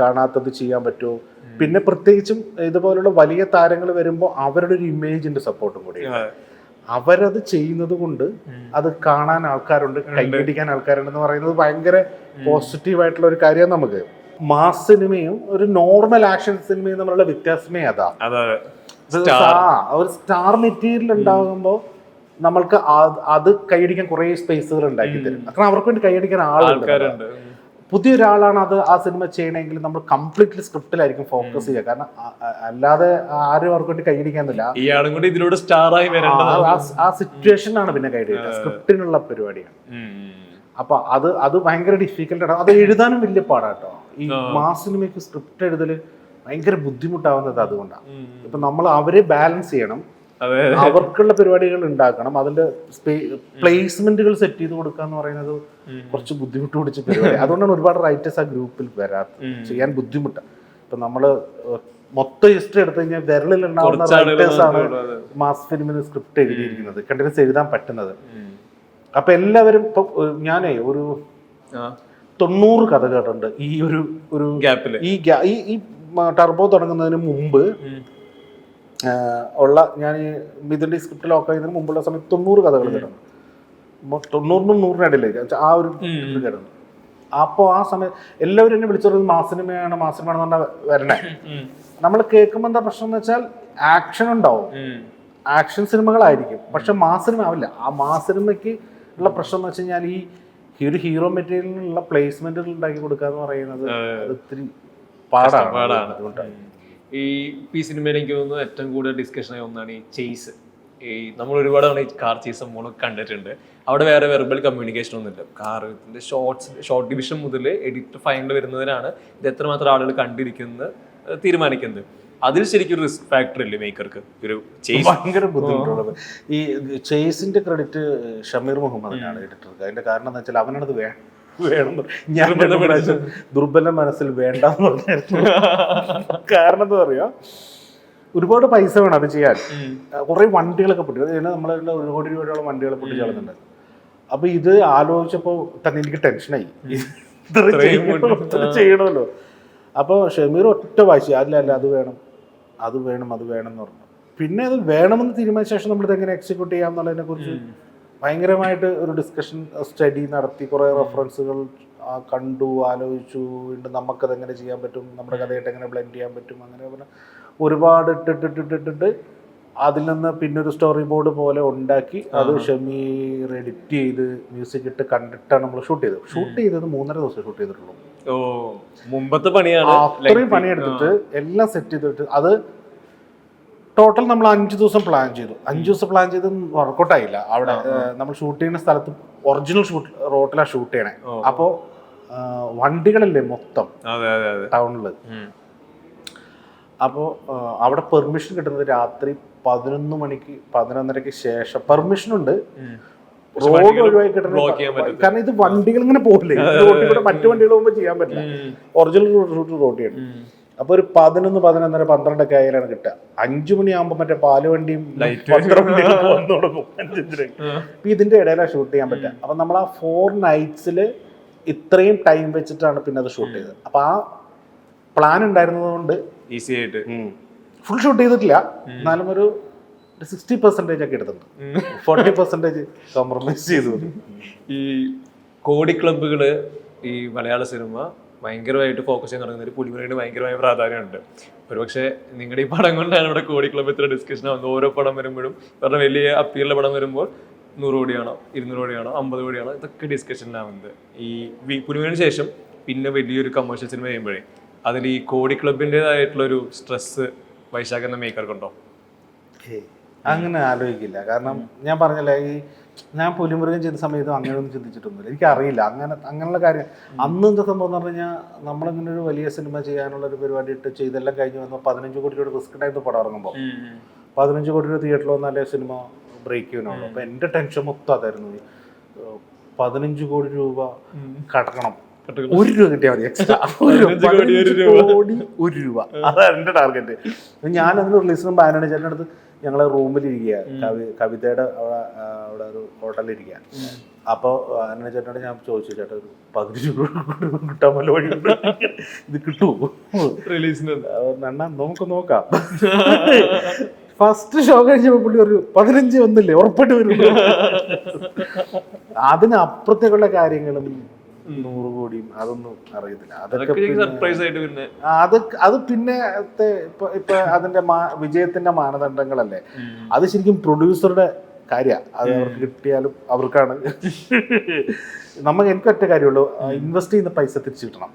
കാണാത്തത് ചെയ്യാൻ പറ്റുമോ. പിന്നെ പ്രത്യേകിച്ചും ഇതുപോലുള്ള വലിയ താരങ്ങൾ വരുമ്പോൾ അവരുടെ ഒരു ഇമേജിന്റെ സപ്പോർട്ടും കൂടി. അവരത് ചെയ്യുന്നത് കൊണ്ട് അത് കാണാൻ ആൾക്കാരുണ്ട്, കൈയടിക്കാൻ ആൾക്കാരുണ്ടെന്ന് പറയുന്നത് ഭയങ്കര പോസിറ്റീവായിട്ടുള്ള ഒരു കാര്യമാണ്. നമുക്ക് മാസ് സിനിമയും ഒരു നോർമൽ ആക്ഷൻ സിനിമയും തമ്മിലുള്ള വ്യത്യാസമേ അതാ. ഒരു സ്റ്റാർ മെറ്റീരിയൽ ഉണ്ടാകുമ്പോൾ നമ്മൾക്ക് അത് കൈയടിക്കാൻ കുറെ സ്പേസുകൾ ഉണ്ടാക്കി തരും. കാരണം അവർക്ക് വേണ്ടി കൈയടിക്കാൻ ആളുണ്ട്. പുതിയൊരാളാണ് അത് ആ സിനിമ ചെയ്യണമെങ്കിൽ നമ്മൾ കംപ്ലീറ്റ്ലി സ്ക്രിപ്റ്റിലായിരിക്കും ഫോക്കസ് ചെയ്യുക. കാരണം അല്ലാതെ ആരും അവർക്ക് വേണ്ടി കൈയടിക്കാന്നില്ല. ആ സിറ്റുവേഷനാണ് പിന്നെ കൈയടിക്കുക, സ്ക്രിപ്റ്റിനുള്ള പരിപാടിയാണ്. അപ്പൊ അത് ഭയങ്കര ഡിഫിക്കൽട്ടാണ്. അത് എഴുതാനും വലിയ പാടാട്ടോ. ഈ മാസ് സിനിമയ്ക്ക് സ്ക്രിപ്റ്റ് എഴുതല് ഭയങ്കര ബുദ്ധിമുട്ടാവുന്നത് അതുകൊണ്ടാണ്. ഇപ്പൊ നമ്മൾ അവരെ ബാലൻസ് ചെയ്യണം, അവർക്കുള്ള പരിപാടികൾ ഉണ്ടാക്കണം, അതിന്റെ പ്ലേസ്മെന്റുകൾ സെറ്റ് ചെയ്ത് കൊടുക്കുക എന്ന് പറയുന്നത് കുറച്ച് ബുദ്ധിമുട്ട് പിടിച്ച പരിപാടി. അതുകൊണ്ടാണ് ഒരുപാട് റൈറ്റേഴ്സ് ആ ഗ്രൂപ്പിൽ വരാത്തത്. ചെയ്യാൻ ബുദ്ധിമുട്ടാണ്. ഇപ്പൊ നമ്മള് മൊത്തം ഹിസ്റ്ററി എടുത്തു കഴിഞ്ഞാൽ വിരലിൽ ഉണ്ടാവുന്ന റൈറ്റേഴ്സ് ആണ് മാസ് ഫിലിമിന് സ്ക്രിപ്റ്റ് എഴുതിയിരിക്കുന്നത്, കണ്ടിന്യൂസ് എഴുതാൻ പറ്റുന്നത്. അപ്പൊ എല്ലാവരും ഇപ്പൊ ഞാനേ ഒരു 90 കഥ കേട്ടിട്ടുണ്ട് ഈ ഒരു ഗ്യാപ്പില്. ഈ ടർബോ തുടങ്ങുന്നതിന് മുമ്പ് ഉള്ള ഞാൻ ഈ ഇതിൻ്റെ സ്ക്രിപ്റ്റ് ലോക്ക് ആയതിന് മുമ്പുള്ള സമയത്ത് 90 കഥകൾ കിടന്നു. 90-നും 100-നും ആ ഒരു ഇത് കിടന്നു. അപ്പോൾ ആ സമയത്ത് എല്ലാവരും എന്നെ വിളിച്ചത് മാസിനിമയാണ് മാസിനിമയാണെന്ന് പറഞ്ഞാൽ വരണേ. നമ്മൾ കേൾക്കുമ്പോൾ എന്താ പ്രശ്നം എന്ന് വെച്ചാൽ ആക്ഷൻ ഉണ്ടാവും, ആക്ഷൻ സിനിമകളായിരിക്കും, പക്ഷെ മാസിനിമ ആവില്ല. ആ മാസിനിമയ്ക്ക് ഉള്ള പ്രശ്നം എന്ന് വെച്ച് കഴിഞ്ഞാൽ ഈ ഒരു ഹീറോ മെറ്റീരിയലിനുള്ള പ്ലേസ്മെന്റുകൾ ഉണ്ടാക്കി കൊടുക്കുക എന്ന് പറയുന്നത് ഒത്തിരി പാടാണ്. അതുകൊണ്ടാണ് ഈ സിനിമയിലേക്ക് തോന്നുന്നു ഏറ്റവും കൂടുതൽ ഡിസ്കഷൻ ആയ ഒന്നാണ് ഈ ചേസ്. ഈ നമ്മൾ ഒരുപാട് തവണ ഈ കാർ ചേസ് സംഭവം കണ്ടിട്ടുണ്ട്. അവിടെ വേറെ വെർബൽ കമ്മ്യൂണിക്കേഷൻ ഒന്നുമില്ല. കാറിന്റെ ഷോർട്ട് ഡിവിഷൻ മുതൽ എഡിറ്റ് ഫൈനൽ വരുന്നതിനാണ് ഇത് എത്രമാത്രം ആളുകൾ കണ്ടിരിക്കുന്നത് തീരുമാനിക്കുന്നത്. അതിൽ ശരിക്കും റിസ്ക് ഫാക്ടർ ഇല്ലേ മേക്കർക്ക്? ഒരു ഭയങ്കര ബുദ്ധിമുട്ടുള്ളത്. ഈ ചേസിന്റെ ക്രെഡിറ്റ് ഷമീർ മുഹമ്മദിനാണ് എഡിറ്റർക്ക്. അതിന്റെ കാരണം എന്താ വെച്ചാൽ അവനാണത് വേണം. ഞാൻ ദുർബല മനസ്സിൽ വേണ്ടെന്ന് പറഞ്ഞായിരുന്നു. കാരണം എന്താ പറയാ, ഒരുപാട് പൈസ വേണം അത് ചെയ്യാൻ. കുറെ വണ്ടികളൊക്കെ പൊട്ടി, നമ്മളെ 1 കോടി രൂപയോളം വണ്ടികൾ പൊട്ടിച്ച് കളഞ്ഞിട്ടുണ്ട്. അപ്പൊ ഇത് ആലോചിച്ചപ്പോൾ തന്നെ എനിക്ക് ടെൻഷനായി, ചെയ്യണമല്ലോ. അപ്പോൾ ഷമീർ ഒറ്റ വാശി, അല്ല അത് വേണം എന്ന് പറഞ്ഞു. പിന്നെ അത് വേണമെന്ന് തീരുമാനിച്ച ശേഷം നമ്മളിത് എങ്ങനെ എക്സിക്യൂട്ട് ചെയ്യാം എന്നുള്ളതിനെ കുറിച്ച് ഭയങ്കരമായിട്ട് ഒരു ഡിസ്കഷൻ സ്റ്റഡി നടത്തി, കുറേ റെഫറൻസുകൾ കണ്ടു, ആലോചിച്ചു, വീണ്ടും നമുക്കത് എങ്ങനെ ചെയ്യാൻ പറ്റും, നമ്മുടെ കഥയായിട്ട് എങ്ങനെ ബ്ലെൻഡ് ചെയ്യാൻ പറ്റും, അങ്ങനെ പറഞ്ഞാൽ ഒരുപാട് ഇട്ടിട്ട് അതിൽ നിന്ന് പിന്നെ ഒരു സ്റ്റോറി ബോർഡ് പോലെ ഉണ്ടാക്കി അത് ഷമീർ എഡിറ്റ് ചെയ്ത് മ്യൂസിക് ഇട്ട് കണ്ടിട്ടാണ് നമ്മൾ ഷൂട്ട് ചെയ്തത്. 3.5 ദിവസം ഷൂട്ട് ചെയ്തിട്ടുള്ളൂ. മുമ്പത്തെ പണിയാണ്. അത്രയും പണിയെടുത്തിട്ട് എല്ലാം സെറ്റ് ചെയ്തിട്ട് അത് ടോട്ടൽ നമ്മൾ 5 ദിവസം പ്ലാൻ ചെയ്തു. 5 ദിവസം പ്ലാൻ ചെയ്ത് വർക്കൗട്ട് ആയില്ല. അവിടെ നമ്മൾ ഷൂട്ട് ചെയ്യുന്ന സ്ഥലത്ത് ഒറിജിനൽ റോട്ടിലാണ് ഷൂട്ട് ചെയ്യണേ. അപ്പോൾ വണ്ടികളല്ലേ മൊത്തം ടൗണില്. അപ്പോൾ അവിടെ പെർമിഷൻ കിട്ടുന്നത് രാത്രി 11 മണിക്ക് 11:30ക്ക് ശേഷം പെർമിഷനുണ്ട്. റോഡ് ഒഴിവായി കിട്ടുന്നത്, കാരണം ഇത് വണ്ടികൾ ഇങ്ങനെ പോകില്ലേ, റോഡിലൂടെ മറ്റു വണ്ടികൾ പോകുമ്പോൾ ചെയ്യാൻ പറ്റില്ല. ഒറിജിനൽ റൂട്ട് റോഡ് ചെയ്യണം. അപ്പൊ ഒരു 11, 11:30, 12 ആയാലാണ് കിട്ടുക. 5 മണിയാകുമ്പോ മറ്റേ പാല് വണ്ടിയും വന്നു തുടങ്ങും 5:30. അപ്പൊ ഇതിന്റെ ഇടയിലാണ് ഷൂട്ട് ചെയ്യാൻ പറ്റുക. അപ്പൊ നമ്മൾ ആ 4 നൈറ്റ്സിൽ ഇത്രയും ടൈം വെച്ചിട്ടാണ് പിന്നെ അത് ഷൂട്ട് ചെയ്തത്. അപ്പൊ ആ പ്ലാൻ ഉണ്ടായിരുന്നത് കൊണ്ട് ഈസി ആയിട്ട് ഫുൾ ഷൂട്ട് ചെയ്തിട്ടില്ല, എന്നാലും ഒരു 60% ഒക്കെ എടുത്തിട്ടുണ്ട്. 40% കോംപ്രമൈസ് ചെയ്തു. ഈ കോടി ക്ലബ്ബുകള് ഈ മലയാള സിനിമ ഭയങ്കരമായിട്ട് ഫോക്കസ് ചെയ്യാൻ തുടങ്ങുന്നതിൽ പുലിമുരുകന് ഭയങ്കരമായ പ്രാധാന്യമുണ്ട്. ഒരുപക്ഷെ നിങ്ങളുടെ ഈ പടം കൊണ്ടാണ് ഇവിടെ കോടി ക്ലബ്ബ് ഇത്ര ഡിസ്കഷൻ ആവുന്നത്. ഓരോ പടം വരുമ്പോഴും പറഞ്ഞ വലിയ അപ്പീലുള്ള പടം വരുമ്പോൾ 100 കോടിയാണോ 200 കോടിയാണോ 50 കോടിയാണോ ഇതൊക്കെ ഡിസ്കഷനിലാവുന്നത്. ഈ പുലിമുരുകന് ശേഷം പിന്നെ വലിയൊരു കമേഴ്ഷ്യൽ സിനിമ ചെയ്യുമ്പോഴേ അതിൽ ഈ കോടി ക്ലബിൻ്റെതായിട്ടുള്ളൊരു സ്ട്രെസ് വൈശാഖ് എന്ന മേക്കർക്കുണ്ടോ? അങ്ങനെ ആലോചിക്കില്ല. കാരണം ഞാൻ പറഞ്ഞല്ലേ, ഞാൻ പുലിമുരുകൻ ചെയ്ത സമയത്ത് അങ്ങനെയൊന്നും ചിന്തിച്ചിട്ടൊന്നുമില്ല. എനിക്കറിയില്ല അങ്ങനെയുള്ള കാര്യം. അന്ന് എന്താ സംഭവം എന്ന് പറഞ്ഞു കഴിഞ്ഞാൽ, നമ്മളിങ്ങനെ ഒരു വലിയ സിനിമ ചെയ്യാനുള്ള ഒരു പരിപാടി ഇട്ട് ചെയ്തെല്ലാം കഴിഞ്ഞ് വന്നു. 15 കോടി രൂപയുടെ റിസ്ക് ഉണ്ടായിരുന്നു പടം ഇറങ്ങുമ്പോൾ. 15 കോടി രൂപ തിയേറ്ററിൽ വന്നാലേ സിനിമ ബ്രേക്ക് ചെയ്യാനുള്ളൂ. അപ്പം എൻ്റെ ടെൻഷൻ മൊത്തം അതായിരുന്നു. 15 കോടി രൂപ കടക്കണം, 1 രൂപ കിട്ടിയാൽ മതി എക്സ്ട്രാ. 1 കോടി 1 രൂപ, അതാണ് എൻ്റെ ടാർഗറ്റ്. ഞാനതിന് റിലീസിന് മുമ്പ് ആനണി ചേട്ടൻ്റെ അടുത്ത് ഞങ്ങൾ റൂമിലിരിക്കുക, കവിതയുടെ അവിടെ ഒരു ഹോട്ടലിലിരിക്കുക. അപ്പോൾ ആനണി ചേട്ടനോട് ഞാൻ ചോദിച്ചു, ചേട്ടാ ഒരു 15 രൂപ കിട്ടാൻ വല്ല വഴിയുണ്ട്, ഇത് കിട്ടുമോ റിലീസിന്? അണ്ണാ നമുക്ക് നോക്കാം. ഫസ്റ്റ് ഷോ കഴിഞ്ഞപ്പോൾ പുള്ളി ഒരു 15 വന്നില്ലേ ഉറപ്പായിട്ട് വരും. അതിനപ്പുറത്തേക്കുള്ള കാര്യങ്ങളും 100 കോടിയും അതൊന്നും അറിയത്തില്ല. അത് പിന്നെ ഇപ്പൊ അതിന്റെ വിജയത്തിന്റെ മാനദണ്ഡങ്ങളല്ലേ. അത് ശരിക്കും പ്രൊഡ്യൂസറുടെ കാര്യമാണ്. അത് അവർക്ക് കിട്ടിയാലും അവർക്കാണ്. എനിക്ക് ഒറ്റ കാര്യമുള്ളൂ, ഇൻവെസ്റ്റ് ചെയ്യുന്ന പൈസ തിരിച്ചു കിട്ടണം.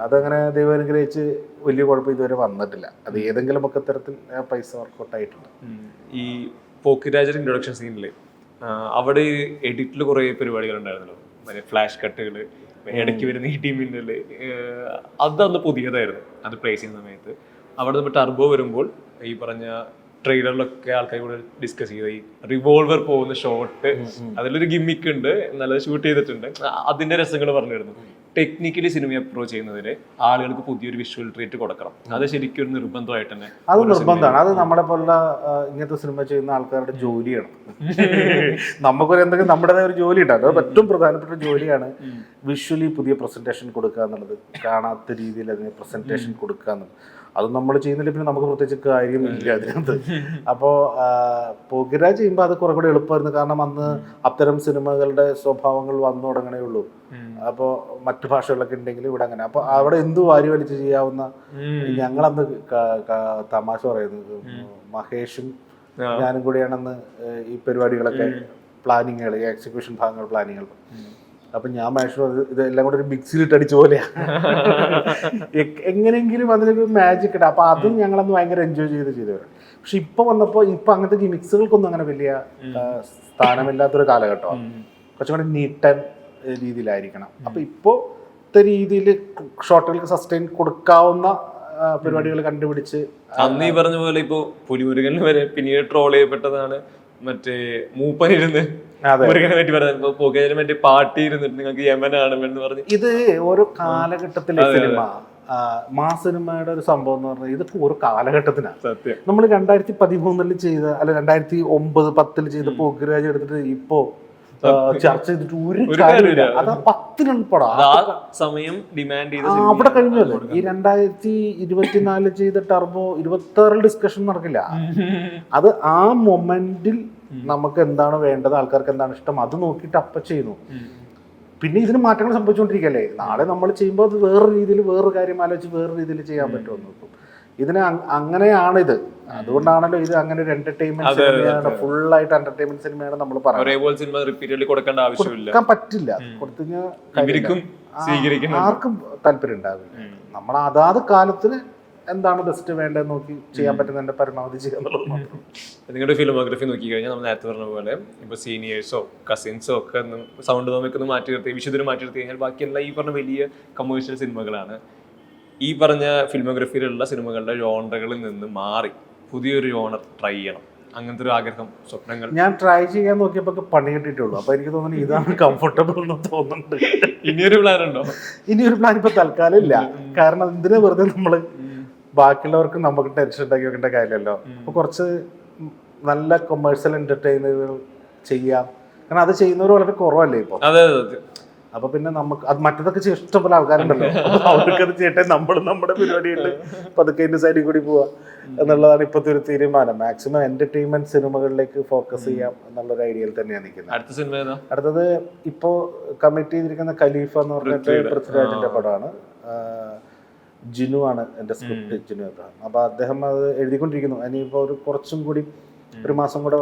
അതങ്ങനെ ദൈവം അനുഗ്രഹിച്ച് വലിയ കുഴപ്പം ഇതുവരെ വന്നിട്ടില്ല. അത് ഏതെങ്കിലും ഒക്കെ തരത്തിൽ പൈസ വർക്കൗട്ട് ആയിട്ടുണ്ട്. ഈ പോക്കിരാജർ ഇൻട്രൊഡക്ഷൻ സീനിൽ അവിടെ എഡിറ്റിൽ കുറേ പരിപാടികൾ ഉണ്ടായിരുന്നല്ലോ, ഫ്ലാഷ് കട്ടുകൾ, ഇടയ്ക്ക് വരുന്ന ഈ ടീമിൻ്റെ അതന്ന് പുതിയതായിരുന്നു. അത് പ്ലേസ് ചെയ്യുന്ന സമയത്ത് അവിടെ നമ്മൾ ടർബോ വരുമ്പോൾ ഈ പറഞ്ഞ ട്രെയിലറിലൊക്കെ ആൾക്കാർ കൂടെ ഡിസ്കസ് ചെയ്ത ഈ റിവോൾവർ പോകുന്ന ഷോട്ട്, അതിലൊരു ഗിമ്മിക്ക് ഉണ്ട്, നല്ല ഷൂട്ട് ചെയ്തിട്ടുണ്ട്. അതിന്റെ രസങ്ങൾ പറഞ്ഞിരുന്നു. ടെക്നിക്കലി സിനിമ അപ്രോച്ച് ചെയ്യുന്നതിന് ആളുകൾക്ക് പുതിയൊരു വിഷ്വൽ ട്രീറ്റ് കൊടുക്കണം. അത് ശരിക്കും ഒരു നിർബന്ധമായിട്ട് തന്നെ അത് നിർബന്ധമാണ്. അത് നമ്മളെ പോലുള്ള ഇങ്ങനത്തെ സിനിമ ചെയ്യുന്ന ആൾക്കാരുടെ ജോലിയാണ്. നമുക്കൊരു എന്തെങ്കിലും നമ്മുടേതായ ഒരു ജോലി ഉണ്ടാകും. അത് ഏറ്റവും പ്രധാനപ്പെട്ട ജോലിയാണ് വിഷ്വലി പുതിയ പ്രസന്റേഷൻ കൊടുക്കുക എന്നുള്ളത്. കാണാത്ത രീതിയിൽ അതിന് പ്രസന്റേഷൻ കൊടുക്കുക എന്നുള്ളത്. അത് നമ്മൾ ചെയ്യുന്നില്ല, പിന്നെ നമുക്ക് പ്രത്യേകിച്ച് കാര്യമില്ല അതിനകത്ത്. അപ്പോൾ പുകര ചെയ്യുമ്പോൾ അത് കുറെ കൂടെ എളുപ്പമായിരുന്നു. കാരണം അന്ന് അത്തരം സിനിമകളുടെ സ്വഭാവങ്ങൾ വന്നു തുടങ്ങണേ ഉള്ളൂ. അപ്പോൾ മറ്റു ഭാഷകളൊക്കെ ഉണ്ടെങ്കിൽ ഇവിടെ അങ്ങനെ, അപ്പോൾ അവിടെ എന്ത് വാരി വലിച്ച് ചെയ്യാവുന്ന, ഞങ്ങളന്ന് തമാശ പറയുന്നത് മഹേഷും ഞാനും കൂടിയാണെന്ന് ഈ പരിപാടികളൊക്കെ പ്ലാനിങ്ങുകൾ, ഈ എക്സിക്യൂഷൻ ഭാഗങ്ങൾ പ്ലാനിങ്ങുകൾ. അപ്പം ഞാൻ മഹേഷ് ഇതെല്ലാം കൂടെ ഒരു മിക്സിയിലിട്ട് അടിച്ച പോലെയാണ്, എങ്ങനെയെങ്കിലും അതിനൊരു മാജിക് ഇടാം. അപ്പം അതും ഞങ്ങളന്ന് ഭയങ്കര എൻജോയ് ചെയ്തവരാണ്. പക്ഷെ ഇപ്പൊ വന്നപ്പോൾ ഇപ്പൊ അങ്ങനത്തെ ഗിമിക്സുകൾക്കൊന്നും അങ്ങനെ വലിയ സ്ഥാനമില്ലാത്തൊരു കാലഘട്ടമാണ്. കുറച്ചും കൂടി നീട്ടൻ രീതിയിലായിരിക്കണം. അപ്പൊ ഇപ്പോഴത്തെ രീതിയിൽ ഷോർട്ടുകൾക്ക് സസ്റ്റെയിൻ കൊടുക്കാവുന്ന പരിപാടികൾ കണ്ടുപിടിച്ച്, അന്ന് ഈ പറഞ്ഞ പോലെ ഇപ്പൊ പുലിമുരുകന് വരെ പിന്നീട് ട്രോൾ ചെയ്യപ്പെട്ടതാണ് മറ്റേ മൂപ്പനിരുന്ന് മുരുകനെ പറ്റി പറയുന്നത്. പുകയില് മറ്റേ പാട്ടി ഇരുന്നിട്ട് നിങ്ങൾക്ക് യമനാണ് എന്ന് പറഞ്ഞ്. ഇത് ഓരോ കാലഘട്ടത്തിലെ സിനിമ, സിനിമയുടെ ഒരു സംഭവം എന്ന് പറഞ്ഞാൽ ഇതൊക്കെ ഓരോ കാലഘട്ടത്തിനാണ്. സത്യം. നമ്മൾ 2013 ചെയ്ത, അല്ല 2009-10 ചെയ്ത പോക്കിരാജ് എടുത്തിട്ട് ഇപ്പോ ചർച്ച ചെയ്തിട്ട് ഒരു കാര്യമില്ല. അത് 10 പടം സമയം ഡിമാൻഡ് ചെയ്ത് അവിടെ കഴിഞ്ഞല്ലോ. ഈ 2024 ചെയ്ത ടർബോ 26 ഡിസ്കഷൻ നടക്കില്ല. അത് ആ മൊമെന്റിൽ നമുക്ക് എന്താണ് വേണ്ടത്, ആൾക്കാർക്ക് എന്താണ് ഇഷ്ടം, അത് നോക്കിയിട്ട് അപ്പ ചെയ്യുന്നു. പിന്നെ ഇതിന് മാറ്റങ്ങൾ സംഭവിച്ചുകൊണ്ടിരിക്കുകയല്ലേ. നാളെ നമ്മൾ ചെയ്യുമ്പോൾ അത് വേറൊരു രീതിയിൽ, വേറൊരു കാര്യം ആലോചിച്ച് വേറൊരു രീതിയിൽ ചെയ്യാൻ പറ്റുമെന്ന്. ഇതിന് അങ്ങനെയാണിത്. അതുകൊണ്ടാണല്ലോ ഇത് അങ്ങനെ ഒരു എന്റർടൈൻമെന്റ് സിനിമയാണ്, ഫുൾ ആയിട്ട് എന്റർടൈൻമെന്റ് സിനിമയാണ് നമ്മൾ പറയുന്നത്. കൊടുക്കാൻ പറ്റില്ല. കൊടുത്തു കഴിഞ്ഞാൽ ആർക്കും താല്പര്യം ഉണ്ടാവില്ല. നമ്മൾ അതാത് കാലത്തിന് എന്താണ് ബെസ്റ്റ് വേണ്ടത് നോക്കി ചെയ്യാൻ പറ്റുന്നതിന്റെ പരമാവധി ചെയ്യാന്നുള്ളത് മാത്രം. നിങ്ങളുടെ ഫിലിമോഗ്രഫി നോക്കി കഴിഞ്ഞാൽ നമ്മൾ നേരത്തെ പറഞ്ഞ പോലെ ഇപ്പൊ സീനിയേഴ്സോ കസിൻസോ ഒക്കെ സൗണ്ട് തോമൊക്കെ മാറ്റി നിർത്തി, വിശുദ്ധരും മാറ്റി നിർത്തി കഴിഞ്ഞാൽ ബാക്കിയെല്ലാം ഈ പറഞ്ഞ വലിയ കമേഴ്ഷ്യൽ സിനിമകളാണ്. ഈ പറഞ്ഞ ഫിലിമോഗ്രഫിയിലുള്ള സിനിമകളുടെ ജോണറുകളിൽ നിന്ന് മാറി പുതിയൊരു ജോണർ ട്രൈ ചെയ്യണം, അങ്ങനത്തെ ഒരു ആഗ്രഹം, സ്വപ്നങ്ങൾ? ഞാൻ ട്രൈ ചെയ്യാൻ നോക്കിയപ്പോ പണി കിട്ടിയിട്ടുള്ളൂ. അപ്പൊ എനിക്ക് തോന്നുന്നു ഇതാണ് കംഫർട്ടബിൾ എന്ന് തോന്നുന്നുണ്ട്. ഇനിയൊരു പ്ലാൻ ഉണ്ടോ? ഇനിയൊരു പ്ലാൻ ഇപ്പൊ തൽക്കാലം ഇല്ല. കാരണം എന്തിനാ വെറുതെ നമ്മള് ബാക്കിയുള്ളവർക്ക് നമുക്ക് ടെൻഷൻ ഉണ്ടാക്കി വെക്കേണ്ട കാര്യമല്ലോ. അപ്പൊ കുറച്ച് നല്ല കൊമേഴ്സ്യൽ എന്റർടൈനറുകൾ ചെയ്യാം. കാരണം അത് ചെയ്യുന്നവർ വളരെ കുറവല്ലേ ഇപ്പൊ. അപ്പൊ പിന്നെ നമുക്ക് അത് മറ്റതൊക്കെ ഇഷ്ടംപോലെ ആൾക്കാരുണ്ടല്ലോ, അവർക്കത് ചെയ്യട്ടെ, നമ്മൾ നമ്മുടെ പരിപാടിയുണ്ട് പതുക്കെ അതിന്റെ സൈഡിൽ കൂടി പോവാ എന്നുള്ളതാണ് ഇപ്പോഴത്തെ ഒരു തീരുമാനം. മാക്സിമം എന്റർടൈൻമെന്റ് സിനിമകളിലേക്ക് ഫോക്കസ് ചെയ്യാം എന്നുള്ളൊരു ഐഡിയയിൽ തന്നെയാണ് നിൽക്കുന്നത്. അടുത്തത് ഇപ്പോ കമ്മിറ്റ് ചെയ്തിരിക്കുന്ന ഖലീഫ എന്ന് പറഞ്ഞിട്ട് പൃഥ്വിരാജിന്റെ പടമാണ്. ജിനു ആണ് എന്റെ സ്ക്രിപ്റ്റ്, ജിനു എബ്രഹാം. അപ്പൊ അദ്ദേഹം അത് എഴുതിക്കൊണ്ടിരിക്കുന്നു. ഇനിയിപ്പോ ഒരു കുറച്ചും കൂടി ഒരു മാസം കൂടെ,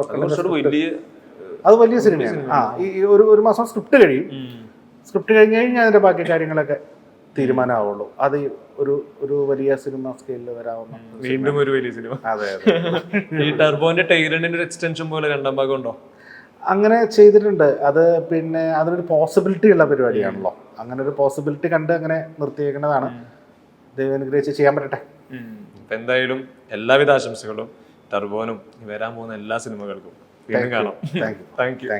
അത് വലിയ സിനിമയാണ്. ഈ ഒരു മാസം സ്ക്രിപ്റ്റ് കഴിയും. സ്ക്രിപ്റ്റ് കഴിഞ്ഞ് കഴിഞ്ഞാൽ അതിന്റെ ബാക്കി കാര്യങ്ങളൊക്കെ തീരുമാനമാവുള്ളൂ. അത് ഒരു വലിയ സിനിമ സ്കെയിലിൽ വരാവുന്ന വീണ്ടും ഒരു വലിയ സിനിമ. അതെ അതെ. ഈ ടർബോന്റെ ടൈലറിന്റെ ഒരു എക്സ്റ്റൻഷൻ പോലെ രണ്ടാം ഭാഗം ഉണ്ടോ? അങ്ങനെ ചെയ്തിട്ടുണ്ട്. അത് പിന്നെ അതിനൊരു പോസിബിലിറ്റി ഉള്ള പരിപാടിയാണല്ലോ. അങ്ങനെ ഒരു പോസിബിലിറ്റി കണ്ട് അങ്ങനെ നിർത്തിയേക്കുന്നതാണ്. ദൈവം അനുഗ്രഹിച്ച് ചെയ്യാൻ പറ്റട്ടെ. എന്തായാലും എല്ലാവിധ ആശംസകളും ടർബോനും വരാൻ പോകുന്ന എല്ലാ സിനിമകൾക്കും. വീണ്ടും കാണാം. Thank you.